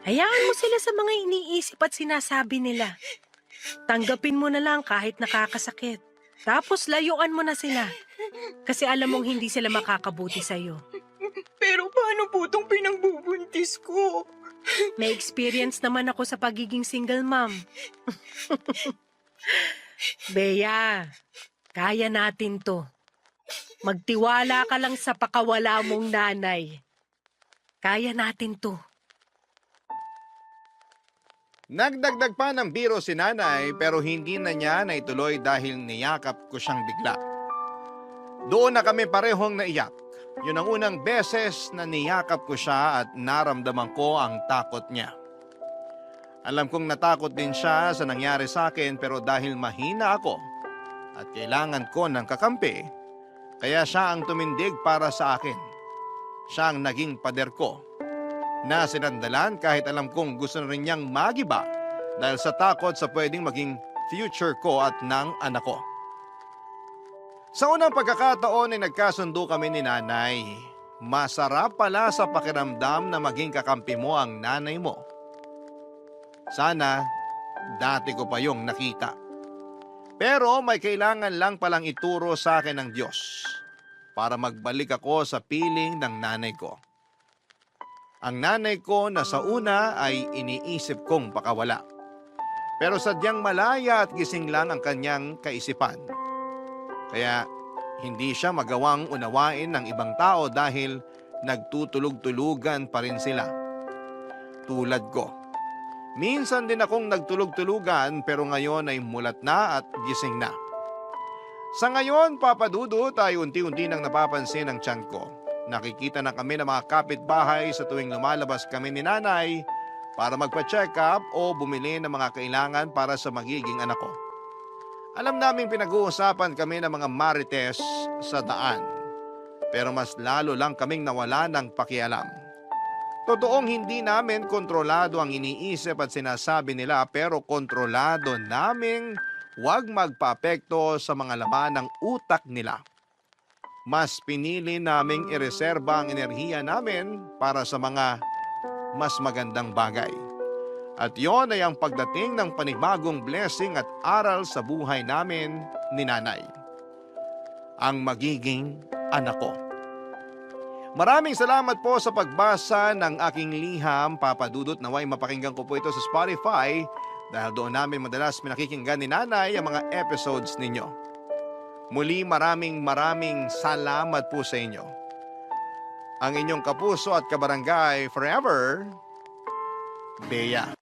Hayaan mo sila sa mga iniisip at sinasabi nila. Tanggapin mo na lang kahit nakakasakit. Tapos layuan mo na sila. Kasi alam mong hindi sila makakabuti sa'yo. Pero paano po itong pinagbubuntis ko? May experience naman ako sa pagiging single mom. Bea, kaya natin to. Magtiwala ka lang sa pakawala mong nanay. Kaya natin to. Nagdagdag pa ng biro si nanay pero hindi na niya naituloy dahil niyakap ko siyang bigla. Doon na kami parehong naiyak. Yun ang unang beses na niyakap ko siya at naramdaman ko ang takot niya. Alam kong natakot din siya sa nangyari sa akin pero dahil mahina ako at kailangan ko ng kakampi, kaya siya ang tumindig para sa akin. Siya ang naging pader ko na sinandalan kahit alam kong gusto na rin niyang magiba dahil sa takot sa pwedeng maging future ko at ng anak ko. Sa unang pagkakataon ay nagkasundo kami ni nanay. Masarap pala sa pakiramdam na maging kakampi mo ang nanay mo. Sana dati ko pa yung nakita. Pero may kailangan lang palang ituro sa akin ng Diyos para magbalik ako sa piling ng nanay ko. Ang nanay ko na sa una ay iniisip kong pakawala. Pero sadyang malaya at gising lang ang kanyang kaisipan. Kaya hindi siya magawang unawain ng ibang tao dahil nagtutulog-tulugan pa rin sila. Tulad ko. Minsan din akong nagtulog-tulugan pero ngayon ay mulat na at gising na. Sa ngayon, Papa Dudut, ay unti-unti nang napapansin ang tiyan ko. Nakikita na kami ng mga kapitbahay sa tuwing lumalabas kami ni nanay para magpa-check up o bumili ng mga kailangan para sa magiging anak ko. Alam naming pinag-uusapan kami ng mga marites sa daan. Pero mas lalo lang kaming nawala ng pakialam. Totoong hindi namin kontrolado ang iniisip at sinasabi nila pero kontrolado naming huwag magpaapekto sa mga laman ng utak nila. Mas pinili naming ireserba ang enerhiya namin para sa mga mas magandang bagay. At yon ay ang pagdating ng panibagong blessing at aral sa buhay namin ni nanay. Ang magiging anak ko. Maraming salamat po sa pagbasa ng aking liham, Papa Dudut. Naway mapakinggan ko po ito sa Spotify dahil doon namin madalas pinakikinggan ni Nanay ang mga episodes ninyo. Muli maraming salamat po sa inyo. Ang inyong kapuso at kabarangay forever, Bea.